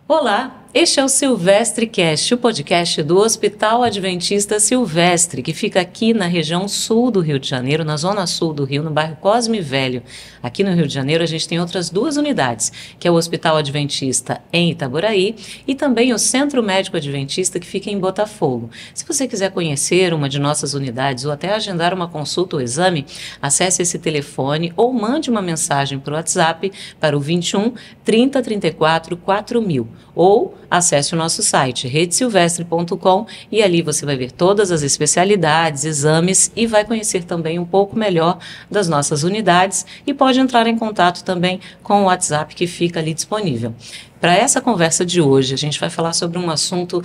Olá, este é o Silvestre Cast, o podcast do Hospital Adventista Silvestre, que fica aqui na região sul do Rio de Janeiro, na zona sul do Rio, no bairro Cosme Velho. Aqui no Rio de Janeiro a gente tem outras duas unidades, que é o Hospital Adventista em Itaboraí e também o Centro Médico Adventista, que fica em Botafogo. Se você quiser conhecer uma de nossas unidades ou até agendar uma consulta ou exame, acesse esse telefone ou mande uma mensagem para o WhatsApp para o 21 30 34 4000 ou acesse o nosso site redesilvestre.com e ali você vai ver todas as especialidades, exames e vai conhecer também um pouco melhor das nossas unidades e pode entrar em contato também com o WhatsApp que fica ali disponível. Para essa conversa de hoje, a gente vai falar sobre um assunto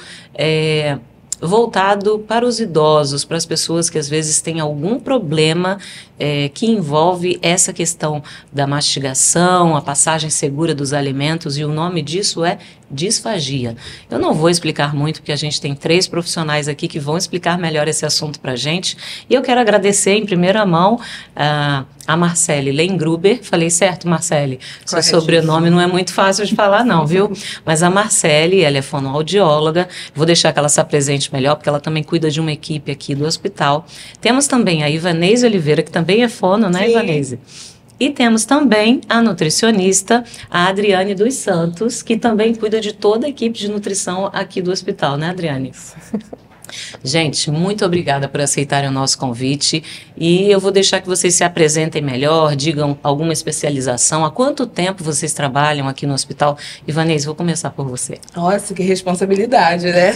voltado para os idosos, para as pessoas que às vezes têm algum problema que envolve essa questão da mastigação, a passagem segura dos alimentos, e o nome disso é disfagia. Eu não vou explicar muito, porque a gente tem 3 profissionais aqui que vão explicar melhor esse assunto para a gente, e eu quero agradecer em primeira mão a Marcele Lengruber. Falei certo, Marcele? Seu sobrenome não é muito fácil de falar não, viu? Mas a Marcele, ela é fonoaudióloga, vou deixar que ela se apresente melhor, porque ela também cuida de uma equipe aqui do hospital. Temos também a Ivanese Oliveira, que também é fono, né, Ivanese? E temos também a nutricionista, a Adriane dos Santos, que também cuida de toda a equipe de nutrição aqui do hospital, né, Adriane? Gente, muito obrigada por aceitarem o nosso convite e eu vou deixar que vocês se apresentem melhor, digam alguma especialização, há quanto tempo vocês trabalham aqui no hospital. Ivanese, vou começar por você. Nossa, que responsabilidade, né?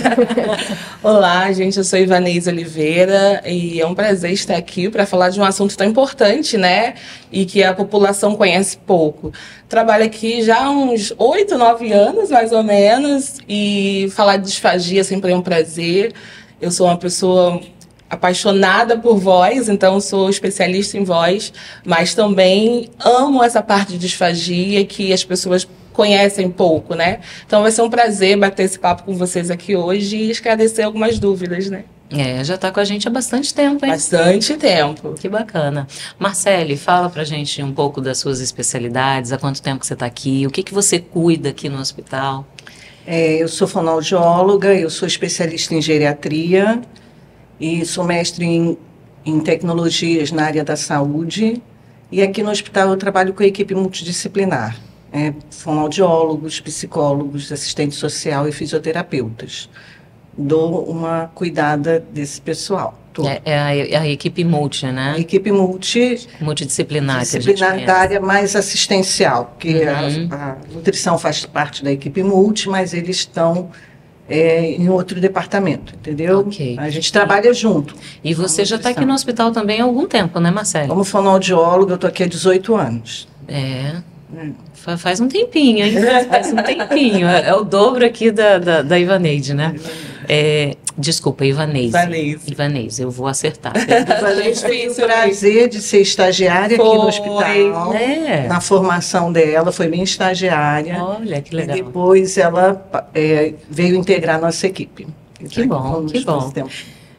Olá, gente, eu sou Ivanese Oliveira e é um prazer estar aqui para falar de um assunto tão importante, né? E que a população conhece pouco. Trabalho aqui já há uns 8, 9 anos, mais ou menos, e falar de disfagia sempre é um prazer. Eu sou uma pessoa apaixonada por voz, então sou especialista em voz, mas também amo essa parte de disfagia que as pessoas conhecem pouco, né? Então vai ser um prazer bater esse papo com vocês aqui hoje e esclarecer algumas dúvidas, né? Já está com a gente há bastante tempo, hein? Bastante tempo. Que bacana. Marcele, fala pra gente um pouco das suas especialidades, há quanto tempo que você está aqui, o que você cuida aqui no hospital? Eu sou fonoaudióloga, eu sou especialista em geriatria e sou mestre em tecnologias na área da saúde. E aqui no hospital eu trabalho com a equipe multidisciplinar, fonoaudiólogos, psicólogos, assistente social e fisioterapeutas. Dou uma cuidada desse pessoal. A equipe multi, né? A equipe multidisciplinar da área mais assistencial, porque a nutrição faz parte da equipe multi, mas eles estão em outro departamento, entendeu? Okay. A gente trabalha junto. E você já está aqui no hospital também há algum tempo, né, Marcelo? Como fonoaudióloga, eu estou aqui há 18 anos. Faz um tempinho, hein? Faz um tempinho. É o dobro aqui da Ivaneide, né? Desculpa, Ivanese. Ivanese, eu vou acertar. Ivanese teve o prazer de ser estagiária aqui no hospital. Na formação dela, foi minha estagiária. Olha, que legal. E depois ela veio integrar nossa equipe. Que bom, que bom.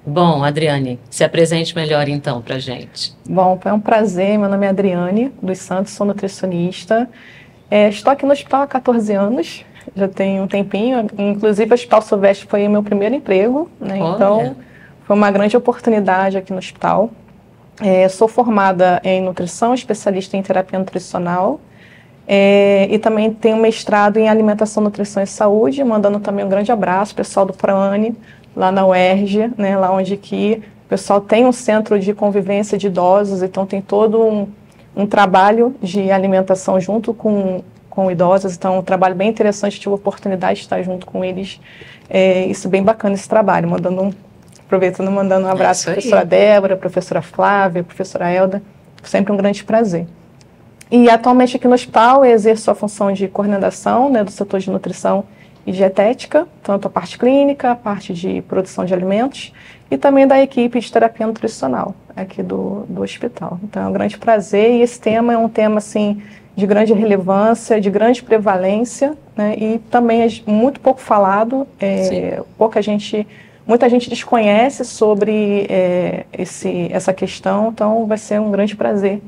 Bom, Adriane, se apresente melhor então pra gente. Bom, é um prazer. Meu nome é Adriane dos Santos, sou nutricionista. Estou aqui no hospital há 14 anos. Já tem um tempinho, inclusive o Hospital Silvestre foi o meu primeiro emprego, né? Então foi uma grande oportunidade aqui no hospital. Sou formada em nutrição, especialista em terapia nutricional e também tenho mestrado em alimentação, nutrição e saúde, mandando também um grande abraço pessoal do ProAni, lá na UERJ, né? Lá onde que o pessoal tem um centro de convivência de idosos, então tem todo um trabalho de alimentação junto com idosos, então um trabalho bem interessante, tive a oportunidade de estar junto com eles, isso é bem bacana esse trabalho, aproveitando, mandando um abraço à professora Débora, professora Flávia, professora Elda, sempre um grande prazer. E atualmente aqui no hospital eu exerço a função de coordenação, né, do setor de nutrição e dietética, tanto a parte clínica, a parte de produção de alimentos e também da equipe de terapia nutricional aqui do hospital. Então é um grande prazer e esse tema é um tema assim de grande relevância, de grande prevalência, né, e também é muito pouco falado, muita gente desconhece sobre essa questão, então vai ser um grande prazer.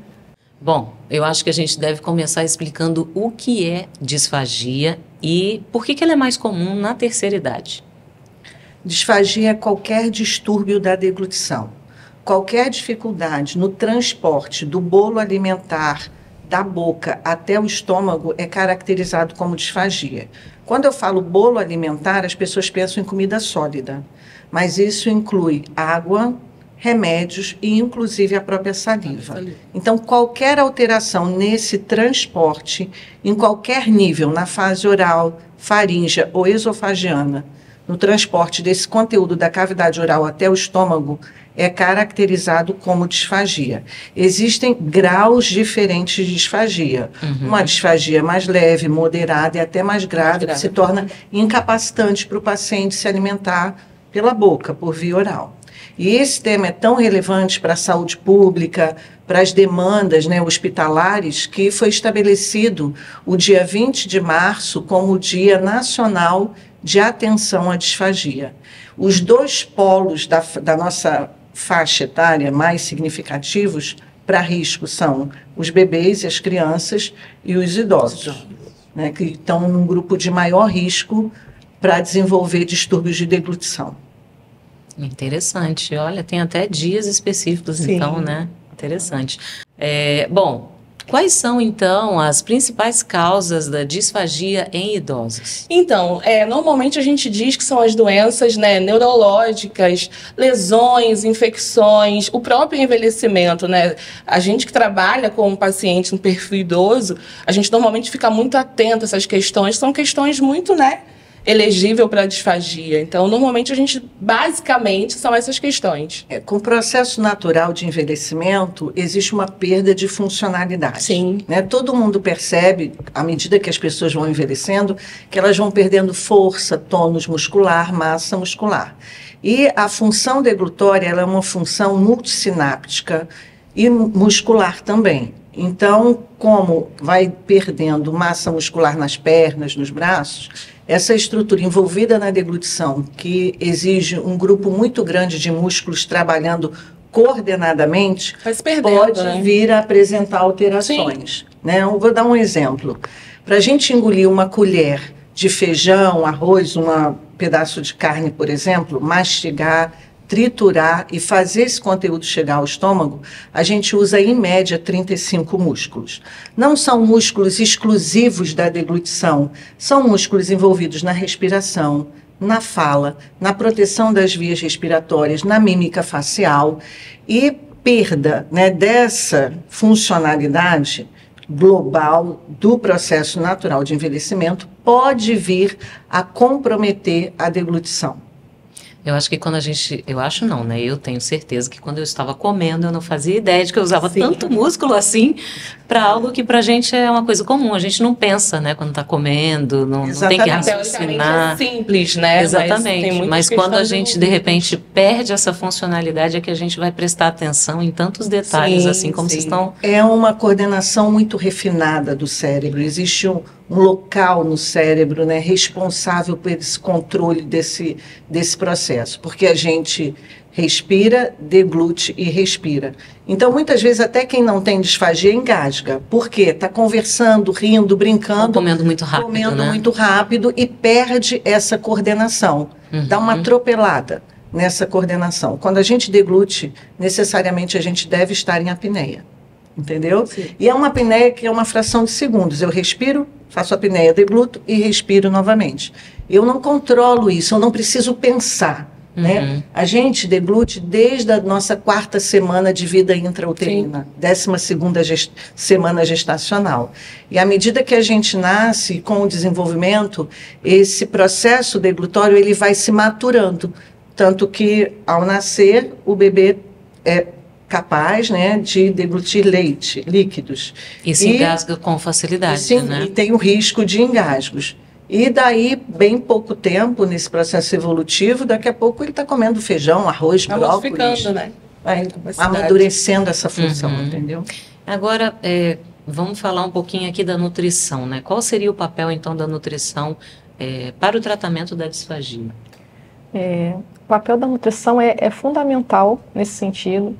Bom, eu acho que a gente deve começar explicando o que é disfagia E por que ela é mais comum na terceira idade? Disfagia é qualquer distúrbio da deglutição. Qualquer dificuldade no transporte do bolo alimentar da boca até o estômago é caracterizado como disfagia. Quando eu falo bolo alimentar, as pessoas pensam em comida sólida, mas isso inclui água, remédios e inclusive a própria saliva. Então, qualquer alteração nesse transporte, em qualquer nível, na fase oral, faríngea ou esofagiana, no transporte desse conteúdo da cavidade oral até o estômago, é caracterizado como disfagia. Existem graus diferentes de disfagia. Uma disfagia mais leve, moderada e até mais grave, que se torna incapacitante para o paciente se alimentar pela boca, por via oral. E esse tema é tão relevante para a saúde pública, para as demandas, né, hospitalares, que foi estabelecido o dia 20 de março como o Dia Nacional de Atenção à Disfagia. Os dois polos da nossa faixa etária mais significativos para risco são os bebês e as crianças e os idosos, né, que estão num grupo de maior risco para desenvolver distúrbios de deglutição. Interessante. Olha, tem até dias específicos, Sim. então, né? Interessante. Bom, quais são, então, as principais causas da disfagia em idosos? Então, normalmente a gente diz que são as doenças, né, neurológicas, lesões, infecções, o próprio envelhecimento, né? A gente que trabalha com um paciente no perfil idoso, a gente normalmente fica muito atento a essas questões, são questões muito, né, elegível para disfagia. Então, normalmente a gente, basicamente, são essas questões. Com o processo natural de envelhecimento, existe uma perda de funcionalidade. Sim. Né? Todo mundo percebe, à medida que as pessoas vão envelhecendo, que elas vão perdendo força, tônus muscular, massa muscular. E a função deglutória, ela é uma função multisináptica e muscular também. Então, como vai perdendo massa muscular nas pernas, nos braços, essa estrutura envolvida na deglutição, que exige um grupo muito grande de músculos trabalhando coordenadamente, pode vir a apresentar alterações. Né? Eu vou dar um exemplo. Para a gente engolir uma colher de feijão, arroz, um pedaço de carne, por exemplo, mastigar, triturar e fazer esse conteúdo chegar ao estômago, a gente usa, em média, 35 músculos. Não são músculos exclusivos da deglutição, são músculos envolvidos na respiração, na fala, na proteção das vias respiratórias, na mímica facial, e perda, né, dessa funcionalidade global do processo natural de envelhecimento pode vir a comprometer a deglutição. Eu acho que quando eu acho não, né? Eu tenho certeza que quando eu estava comendo, eu não fazia ideia de que eu usava tanto músculo assim para algo que pra gente é uma coisa comum. A gente não pensa, né? Quando tá comendo, não tem que raciocinar. É simples, né? Exatamente. Mas quando a gente, de repente, perde essa funcionalidade, é que a gente vai prestar atenção em tantos detalhes, assim como vocês estão... É uma coordenação muito refinada do cérebro. Existe um local no cérebro, né, responsável por esse controle desse processo, porque a gente respira, deglute e respira. Então, muitas vezes, até quem não tem disfagia engasga. Por quê? Está conversando, rindo, brincando. Comendo muito rápido, comendo muito rápido e perde essa coordenação. Dá uma atropelada nessa coordenação. Quando a gente deglute, necessariamente a gente deve estar em apneia. Entendeu? Sim. E é uma apneia que é uma fração de segundos. Eu respiro, faço a apneia, degluto e respiro novamente. Eu não controlo isso, eu não preciso pensar. Né? A gente deglute desde a nossa 4ª semana de vida intrauterina, 12ª semana gestacional. E à medida que a gente nasce, com o desenvolvimento, esse processo deglutório ele vai se maturando. Tanto que, ao nascer, o bebê é capaz, né, de deglutir leite, líquidos. E se engasga com facilidade, sim, né? E tem o risco de engasgos. E daí, bem pouco tempo, nesse processo evolutivo, daqui a pouco ele está comendo feijão, arroz, brócolis. Né? Vai amadurecendo essa função, entendeu? Agora, vamos falar um pouquinho aqui da nutrição, né? Qual seria o papel, então, da nutrição para o tratamento da disfagia? O papel da nutrição é fundamental nesse sentido,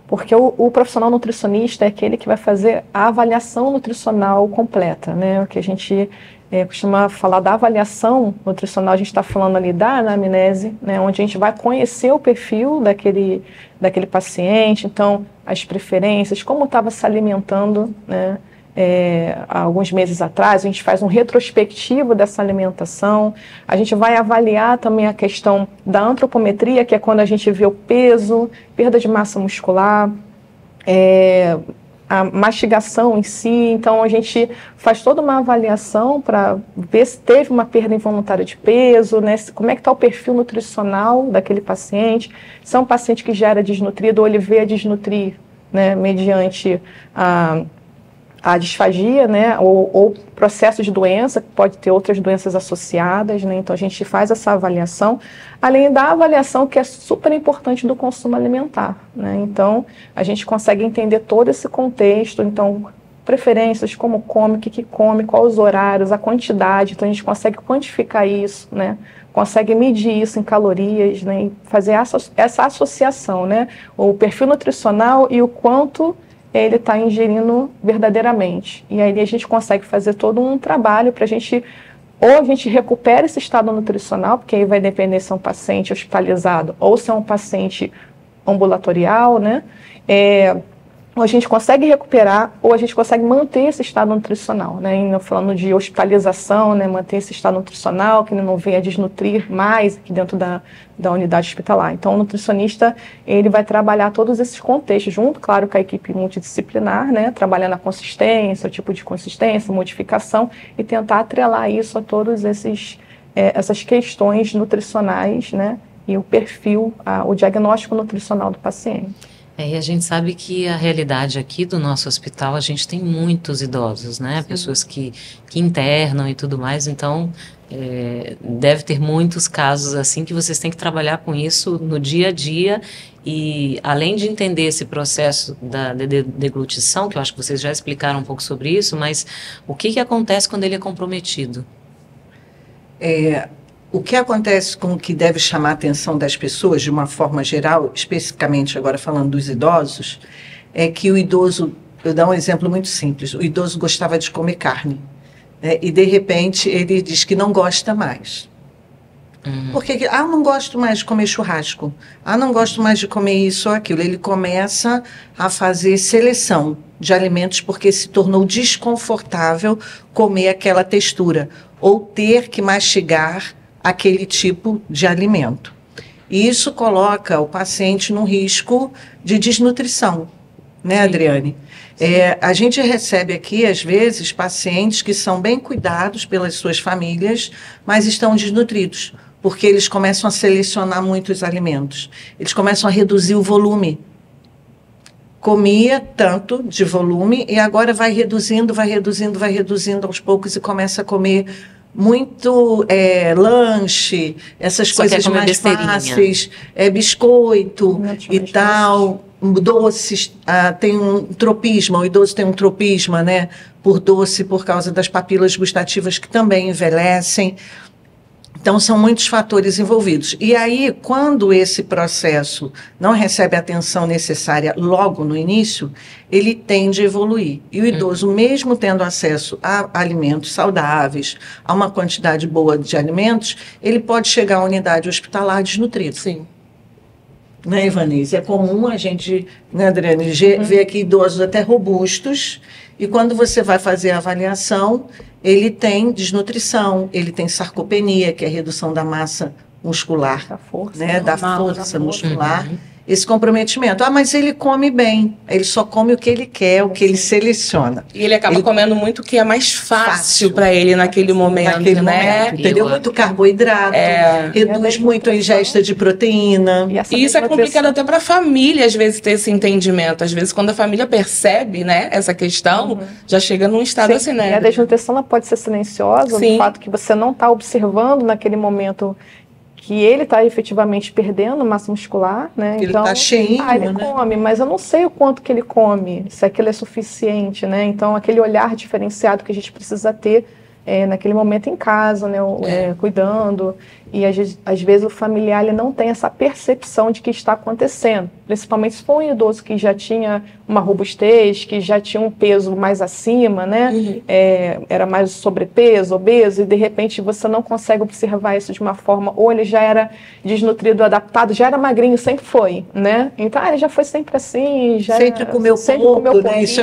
porque o profissional nutricionista é aquele que vai fazer a avaliação nutricional completa, né? O que a gente costuma falar da avaliação nutricional, a gente está falando ali da anamnese, né, onde a gente vai conhecer o perfil daquele paciente, então as preferências, como estava se alimentando, né, há alguns meses atrás, a gente faz um retrospectivo dessa alimentação, a gente vai avaliar também a questão da antropometria, que é quando a gente vê o peso, perda de massa muscular, a mastigação em si, então a gente faz toda uma avaliação para ver se teve uma perda involuntária de peso, né? Como é que está o perfil nutricional daquele paciente, se é um paciente que já era desnutrido ou ele veio a desnutrir, né, mediante a disfagia, né, ou processo de doença, que pode ter outras doenças associadas, né, então a gente faz essa avaliação, além da avaliação que é super importante do consumo alimentar, né, então a gente consegue entender todo esse contexto, então preferências, como come, o que come, quais os horários, a quantidade, então a gente consegue quantificar isso, né, consegue medir isso em calorias, né, e fazer essa associação, né, o perfil nutricional e o quanto ele está ingerindo verdadeiramente. E aí a gente consegue fazer todo um trabalho para a gente, ou a gente recupera esse estado nutricional, porque aí vai depender se é um paciente hospitalizado ou se é um paciente ambulatorial, né? Ou a gente consegue recuperar, ou a gente consegue manter esse estado nutricional, né? E falando de hospitalização, né? Manter esse estado nutricional, que ele não venha desnutrir mais aqui dentro da unidade hospitalar. Então, o nutricionista, ele vai trabalhar todos esses contextos, junto, claro, com a equipe multidisciplinar, né? Trabalhando a consistência, o tipo de consistência, modificação, e tentar atrelar isso a todos essas questões nutricionais, né? E o perfil, o diagnóstico nutricional do paciente. E a gente sabe que a realidade aqui do nosso hospital, a gente tem muitos idosos, né? Sim. Pessoas que internam e tudo mais, então deve ter muitos casos assim que vocês têm que trabalhar com isso no dia a dia e além de entender esse processo da deglutição, que eu acho que vocês já explicaram um pouco sobre isso, mas o que acontece quando ele é comprometido? O que acontece com o que deve chamar a atenção das pessoas, de uma forma geral, especificamente agora falando dos idosos, é que o idoso, eu dou um exemplo muito simples, o idoso gostava de comer carne, né, e de repente ele diz que não gosta mais. Porque, não gosto mais de comer churrasco, não gosto mais de comer isso ou aquilo. Ele começa a fazer seleção de alimentos porque se tornou desconfortável comer aquela textura ou ter que mastigar aquele tipo de alimento. E isso coloca o paciente num risco de desnutrição, né, sim, Adriane? A gente recebe aqui, às vezes, pacientes que são bem cuidados pelas suas famílias, mas estão desnutridos, porque eles começam a selecionar muitos alimentos. Eles começam a reduzir o volume. Comia tanto de volume e agora vai reduzindo aos poucos e começa a comer muito lanche, essas coisas mais fáceis, biscoito e tal, doces, tem um tropismo, o idoso tem um tropismo, né, por doce, por causa das papilas gustativas que também envelhecem. Então, são muitos fatores envolvidos. E aí, quando esse processo não recebe a atenção necessária logo no início, ele tende a evoluir. E o idoso, mesmo tendo acesso a alimentos saudáveis, a uma quantidade boa de alimentos, ele pode chegar à unidade hospitalar desnutrido. Sim. Né, Ivanise? É comum a gente, né, Adriane, ver aqui idosos até robustos, e quando você vai fazer a avaliação, ele tem desnutrição, ele tem sarcopenia, que é a redução da massa muscular, da força, né, da força muscular. Esse comprometimento. Mas ele come bem, ele só come o que ele quer, o que ele seleciona. E ele acaba comendo muito o que é mais fácil para ele naquele momento, né? Entendeu? Muito carboidrato, reduz muito a ingesta de proteína. E isso é complicado até para a família, às vezes, ter esse entendimento. Às vezes, quando a família percebe, né, essa questão, já chega num estado assim, né? E a desnutrição ela pode ser silenciosa, no fato que você não está observando naquele momento que ele está efetivamente perdendo massa muscular, né? Ele está cheinho, ele come, mas eu não sei o quanto que ele come, se aquilo é suficiente, né? Então, aquele olhar diferenciado que a gente precisa ter naquele momento em casa, né, cuidando. E às vezes o familiar ele não tem essa percepção de que está acontecendo. Principalmente se for um idoso que já tinha uma robustez, que já tinha um peso mais acima, né? Era mais sobrepeso, obeso, e de repente você não consegue observar isso de uma forma, ou ele já era desnutrido, adaptado, já era magrinho, sempre foi, né? Então ele já foi sempre assim, já sempre comeu pouco, né? Isso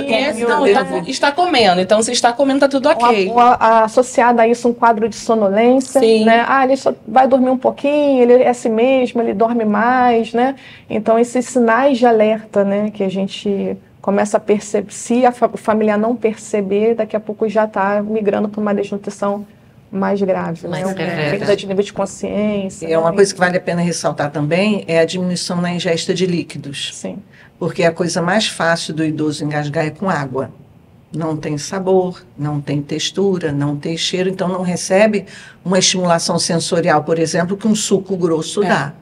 está comendo, então se está comendo tá tudo ok. Associado a isso um quadro de sonolência, né? Ele só vai dormir um pouquinho, ele é assim mesmo, ele dorme mais, né? Então esses sinais de alerta, né, que a gente começa a perceber, se o familiar não perceber, daqui a pouco já está migrando para uma desnutrição mais grave, né? Perda de nível de consciência. E uma coisa que vale a pena ressaltar também é a diminuição na ingesta de líquidos. Sim. Porque a coisa mais fácil do idoso engasgar é com água. Não tem sabor, não tem textura, não tem cheiro, então não recebe uma estimulação sensorial, por exemplo, que um suco grosso dá.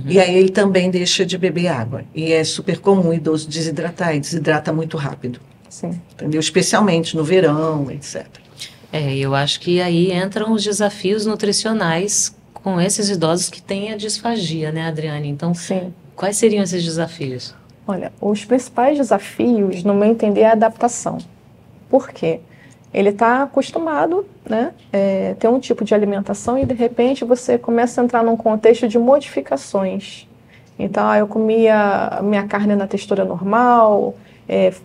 E aí ele também deixa de beber água. E é super comum o idoso desidratar, e desidrata muito rápido. Sim. Entendeu? Especialmente no verão, etc. Eu acho que aí entram os desafios nutricionais com esses idosos que têm a disfagia, né, Adriane? Então, quais seriam esses desafios? Olha, os principais desafios, no meu entender, é a adaptação. Por quê? Ele está acostumado, né, ter um tipo de alimentação e, de repente, você começa a entrar num contexto de modificações. Então, eu comia minha carne na textura normal,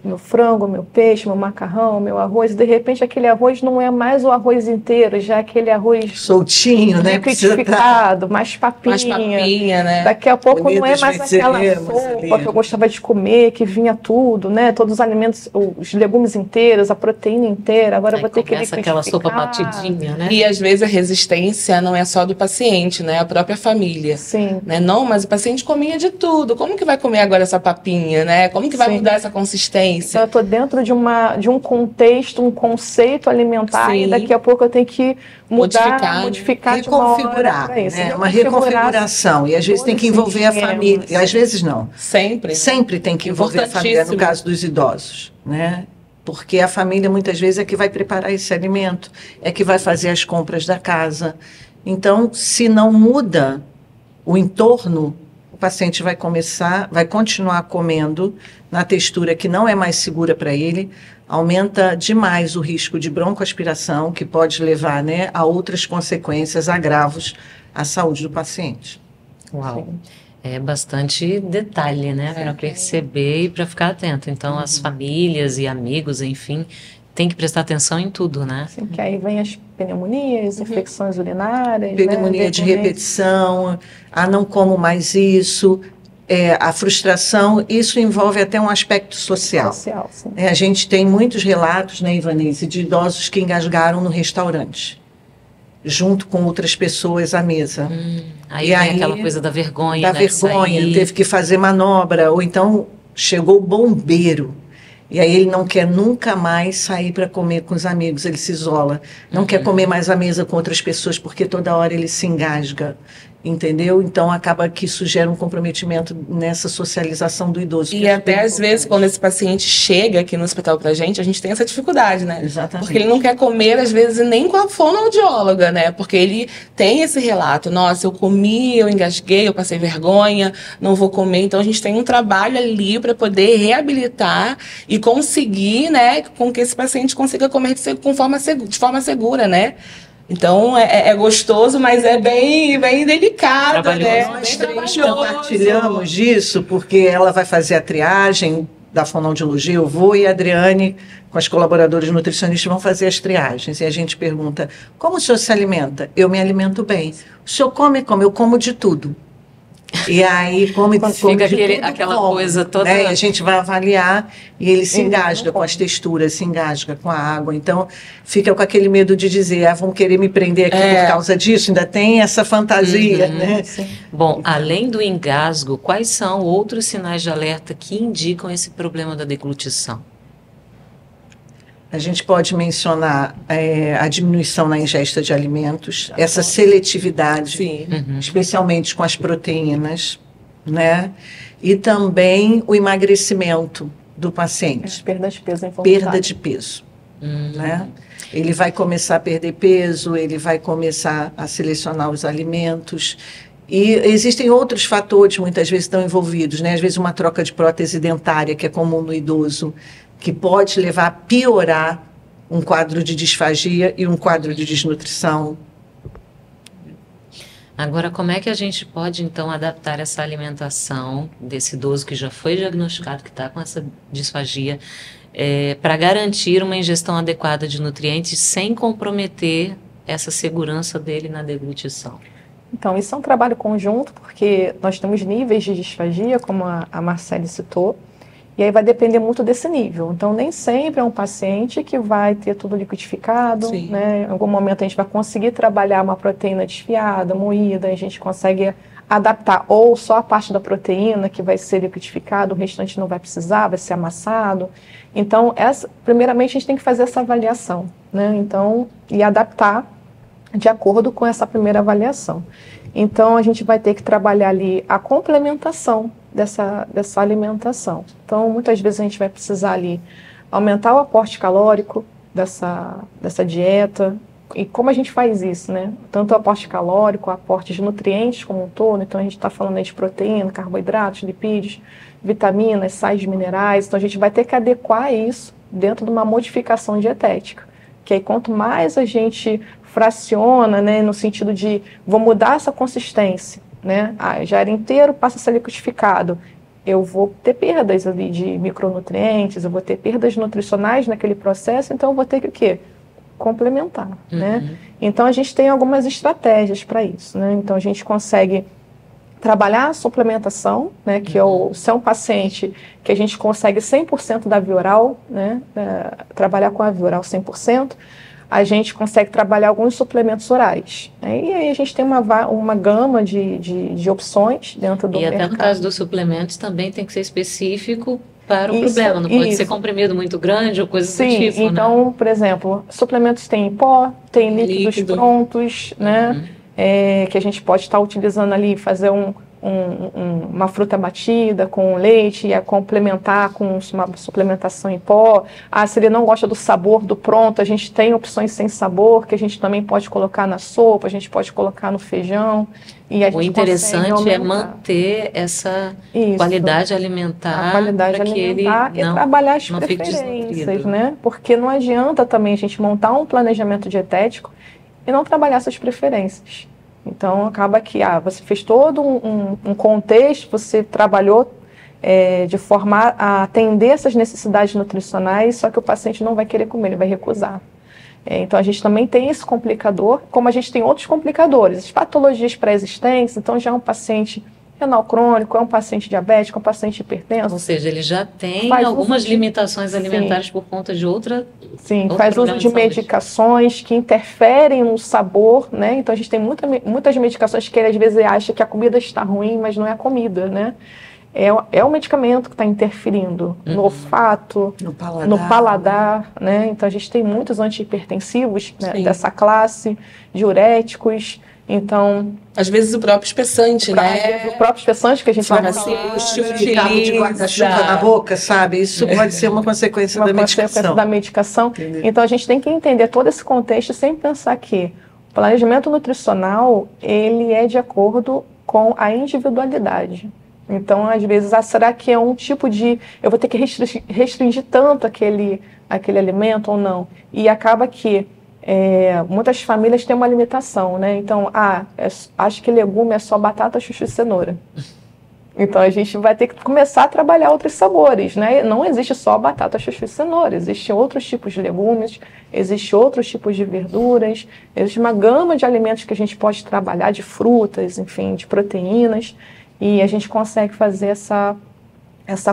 meu frango, meu peixe, meu macarrão, meu arroz, e de repente aquele arroz não é mais o arroz inteiro, já é aquele arroz soltinho, né? Liquidificado, mais papinha, né? Daqui a pouco não é mais aquela sopa que eu gostava de comer, que vinha tudo, né? Todos os alimentos, os legumes inteiros, a proteína inteira, agora eu vou ter que liquidificar. Aquela sopa batidinha, né? E às vezes a resistência não é só do paciente, né? A própria família. Sim. Né? Não, mas o paciente comia de tudo. Como que vai comer agora essa papinha, né? Como que vai mudar essa consistência? Então, eu estou dentro de um contexto, um conceito alimentar, e daqui a pouco eu tenho que modificar reconfigurar, né? Uma reconfiguração. E às vezes tem que envolver a família. E às vezes não. Sempre tem que envolver a família, no caso dos idosos, né? Porque a família muitas vezes é que vai preparar esse alimento, é que vai fazer as compras da casa. Então, se não muda o entorno, o paciente vai continuar comendo na textura que não é mais segura para ele, aumenta demais o risco de broncoaspiração, que pode levar, né, a outras consequências, agravos à saúde do paciente. Uau! É bastante detalhe, né, para perceber e para ficar atento. Então, as famílias e amigos, enfim, tem que prestar atenção em tudo, né? Sim, que aí vem as pneumonias, infecções urinárias, pneumonia de repetição, não como mais isso, a frustração, isso envolve até um aspecto social. Sim. A gente tem muitos relatos, né, Ivanese, de idosos que engasgaram no restaurante, junto com outras pessoas à mesa. Aí vem aquela coisa da vergonha, né, teve que fazer manobra, ou então chegou o bombeiro. E aí ele não quer nunca mais sair para comer com os amigos, ele se isola. Não quer comer mais à mesa com outras pessoas, porque toda hora ele se engasga, entendeu? Então acaba que isso gera um comprometimento nessa socialização do idoso. E até às vezes, quando esse paciente chega aqui no hospital pra gente, a gente tem essa dificuldade, né? Exatamente. Porque ele não quer comer, às vezes, nem com a fonoaudióloga, né? Porque ele tem esse relato, nossa, eu comi, eu engasguei, eu passei vergonha, não vou comer. Então a gente tem um trabalho ali para poder reabilitar e conseguir, né, com que esse paciente consiga comer de forma segura, né? Então, é gostoso, mas é bem delicado, né? Nós três compartilhamos disso, porque ela vai fazer a triagem da fonoaudiologia, eu vou e a Adriane, com as colaboradoras nutricionistas, vão fazer as triagens. E a gente pergunta, como o senhor se alimenta? Eu me alimento bem. O senhor come? Eu como de tudo. E aí, fica aquela coisa toda. Né? A gente vai avaliar e ele se engasga com as texturas, se engasga com a água. Então, fica com aquele medo de dizer, vão querer me prender aqui por causa disso. Ainda tem essa fantasia, né? Sim. Bom, além do engasgo, quais são outros sinais de alerta que indicam esse problema da deglutição? A gente pode mencionar a diminuição na ingesta de alimentos, essa seletividade, especialmente com as proteínas, né? E também o emagrecimento do paciente. Perda de peso involuntária. Perda de peso, né? Ele vai começar a perder peso, ele vai começar a selecionar os alimentos. E existem outros fatores, muitas vezes, estão envolvidos, né? Às vezes uma troca de prótese dentária, que é comum no idoso, que pode levar a piorar um quadro de disfagia e um quadro de desnutrição. Agora, como é que a gente pode, então, adaptar essa alimentação desse idoso que já foi diagnosticado, que está com essa disfagia, para garantir uma ingestão adequada de nutrientes sem comprometer essa segurança dele na deglutição? Então, isso é um trabalho conjunto, porque nós temos níveis de disfagia, como a Marcele citou, e aí vai depender muito desse nível. Então, nem sempre é um paciente que vai ter tudo liquidificado, né? Em algum momento a gente vai conseguir trabalhar uma proteína desfiada, moída, a gente consegue adaptar ou só a parte da proteína que vai ser liquidificada, o restante não vai precisar, vai ser amassado. Então, primeiramente a gente tem que fazer essa avaliação, né? Então, e adaptar de acordo com essa primeira avaliação. Então, a gente vai ter que trabalhar ali a complementação dessa alimentação. Então, muitas vezes a gente vai precisar ali aumentar o aporte calórico dessa dieta. E como a gente faz isso, né? Tanto o aporte calórico, o aporte de nutrientes como um todo. Então, a gente está falando aí de proteína, carboidratos, lipídios, vitaminas, sais minerais. Então, a gente vai ter que adequar isso dentro de uma modificação dietética. Que aí, quanto mais a gente fraciona, né, no sentido de vou mudar essa consistência, né, já era inteiro, passa a ser liquidificado, eu vou ter perdas ali de micronutrientes, eu vou ter perdas nutricionais naquele processo, então eu vou ter que o quê? Complementar, né? Então a gente tem algumas estratégias para isso, né? Então a gente consegue trabalhar a suplementação, né, que se é um paciente que a gente consegue 100% da via oral, né, trabalhar com a via oral 100%, a gente consegue trabalhar alguns suplementos orais. Né? E aí a gente tem uma gama de opções dentro do mercado. E até no caso dos suplementos também tem que ser específico para o problema, não pode ser comprimido muito grande ou coisa do tipo, então, né? Por exemplo, suplementos tem em pó, tem líquidos prontos, né? Que a gente pode estar utilizando ali, fazer uma fruta batida com leite e complementar com uma suplementação em pó. Se ele não gosta do sabor do pronto, a gente tem opções sem sabor que a gente também pode colocar na sopa, a gente pode colocar no feijão. O interessante é manter essa qualidade alimentar, e trabalhar as preferências, né? Porque não adianta também a gente montar um planejamento dietético e não trabalhar essas preferências. Então, acaba que você fez todo um contexto, você trabalhou de forma a atender essas necessidades nutricionais, só que o paciente não vai querer comer, ele vai recusar. Então, a gente também tem esse complicador, como a gente tem outros complicadores, as patologias pré-existentes, então já é um paciente renal crônico, é um paciente diabético, é um paciente hipertenso. Ou seja, ele já tem algumas limitações alimentares por conta de outra... Sim, faz uso de medicações que interferem no sabor, né? Então a gente tem muitas medicações que ele às vezes acha que a comida está ruim, mas não é a comida, né? É o medicamento que está interferindo no olfato, no paladar, né? Então a gente tem muitos antihipertensivos, né, dessa classe, diuréticos. Então, às vezes o próprio espessante, né? O próprio espessante que a gente vai assim, de guarda-chuva na boca, sabe? Isso pode ser uma consequência da medicação. Entendeu? Então, a gente tem que entender todo esse contexto sem pensar que o planejamento nutricional, ele é de acordo com a individualidade. Então, às vezes, será que é um tipo de... Eu vou ter que restringir tanto aquele alimento ou não? E acaba que muitas famílias têm uma limitação, né? Então, acho que legume é só batata, chuchu e cenoura. Então, a gente vai ter que começar a trabalhar outros sabores, né? Não existe só batata, chuchu e cenoura. Existem outros tipos de legumes, existem outros tipos de verduras, existe uma gama de alimentos que a gente pode trabalhar, de frutas, enfim, de proteínas, e a gente consegue fazer essa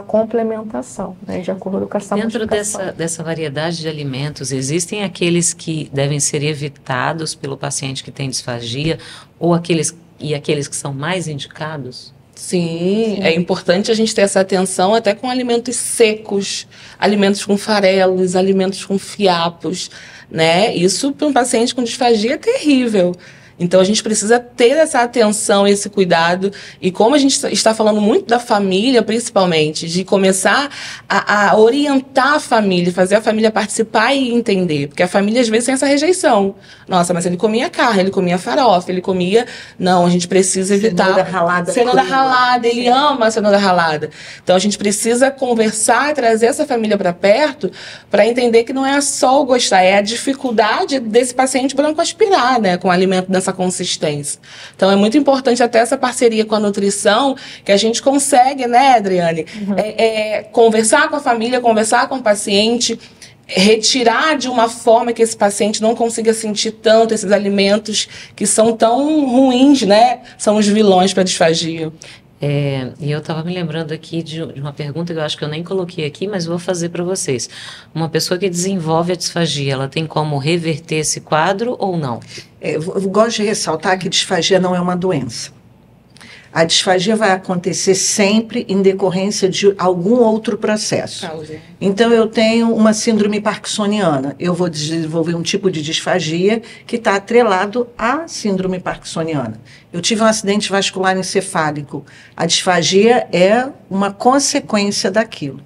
complementação, né, de acordo com essa modificação. Dentro dessa variedade de alimentos, existem aqueles que devem ser evitados pelo paciente que tem disfagia, ou aqueles que são mais indicados? Sim, é importante a gente ter essa atenção até com alimentos secos, alimentos com farelos, alimentos com fiapos, né? Isso para um paciente com disfagia é terrível. Então a gente precisa ter essa atenção, esse cuidado, e como a gente está falando muito da família, principalmente, de começar a orientar a família, fazer a família participar e entender, porque a família às vezes tem essa rejeição. Nossa, mas ele comia carne, ele comia farofa, ele comia... Não, a gente precisa evitar... Cenoura ralada. Cenoura ralada, ele ama a cenoura ralada. Então a gente precisa conversar, trazer essa família para perto, para entender que não é só o gostar, é a dificuldade desse paciente broncoaspirar, né, com o alimento dessa consistência. Então é muito importante até essa parceria com a nutrição, que a gente consegue, né, Adriane, conversar com a família, conversar com o paciente, retirar de uma forma que esse paciente não consiga sentir tanto esses alimentos que são tão ruins, né? São os vilões para a disfagia. E eu estava me lembrando aqui de uma pergunta que eu acho que eu nem coloquei aqui, mas vou fazer para vocês. Uma pessoa que desenvolve a disfagia, ela tem como reverter esse quadro ou não? Eu gosto de ressaltar que disfagia não é uma doença. A disfagia vai acontecer sempre em decorrência de algum outro processo. Então, eu tenho uma síndrome parkinsoniana. Eu vou desenvolver um tipo de disfagia que está atrelado à síndrome parkinsoniana. Eu tive um acidente vascular encefálico. A disfagia é uma consequência daquilo.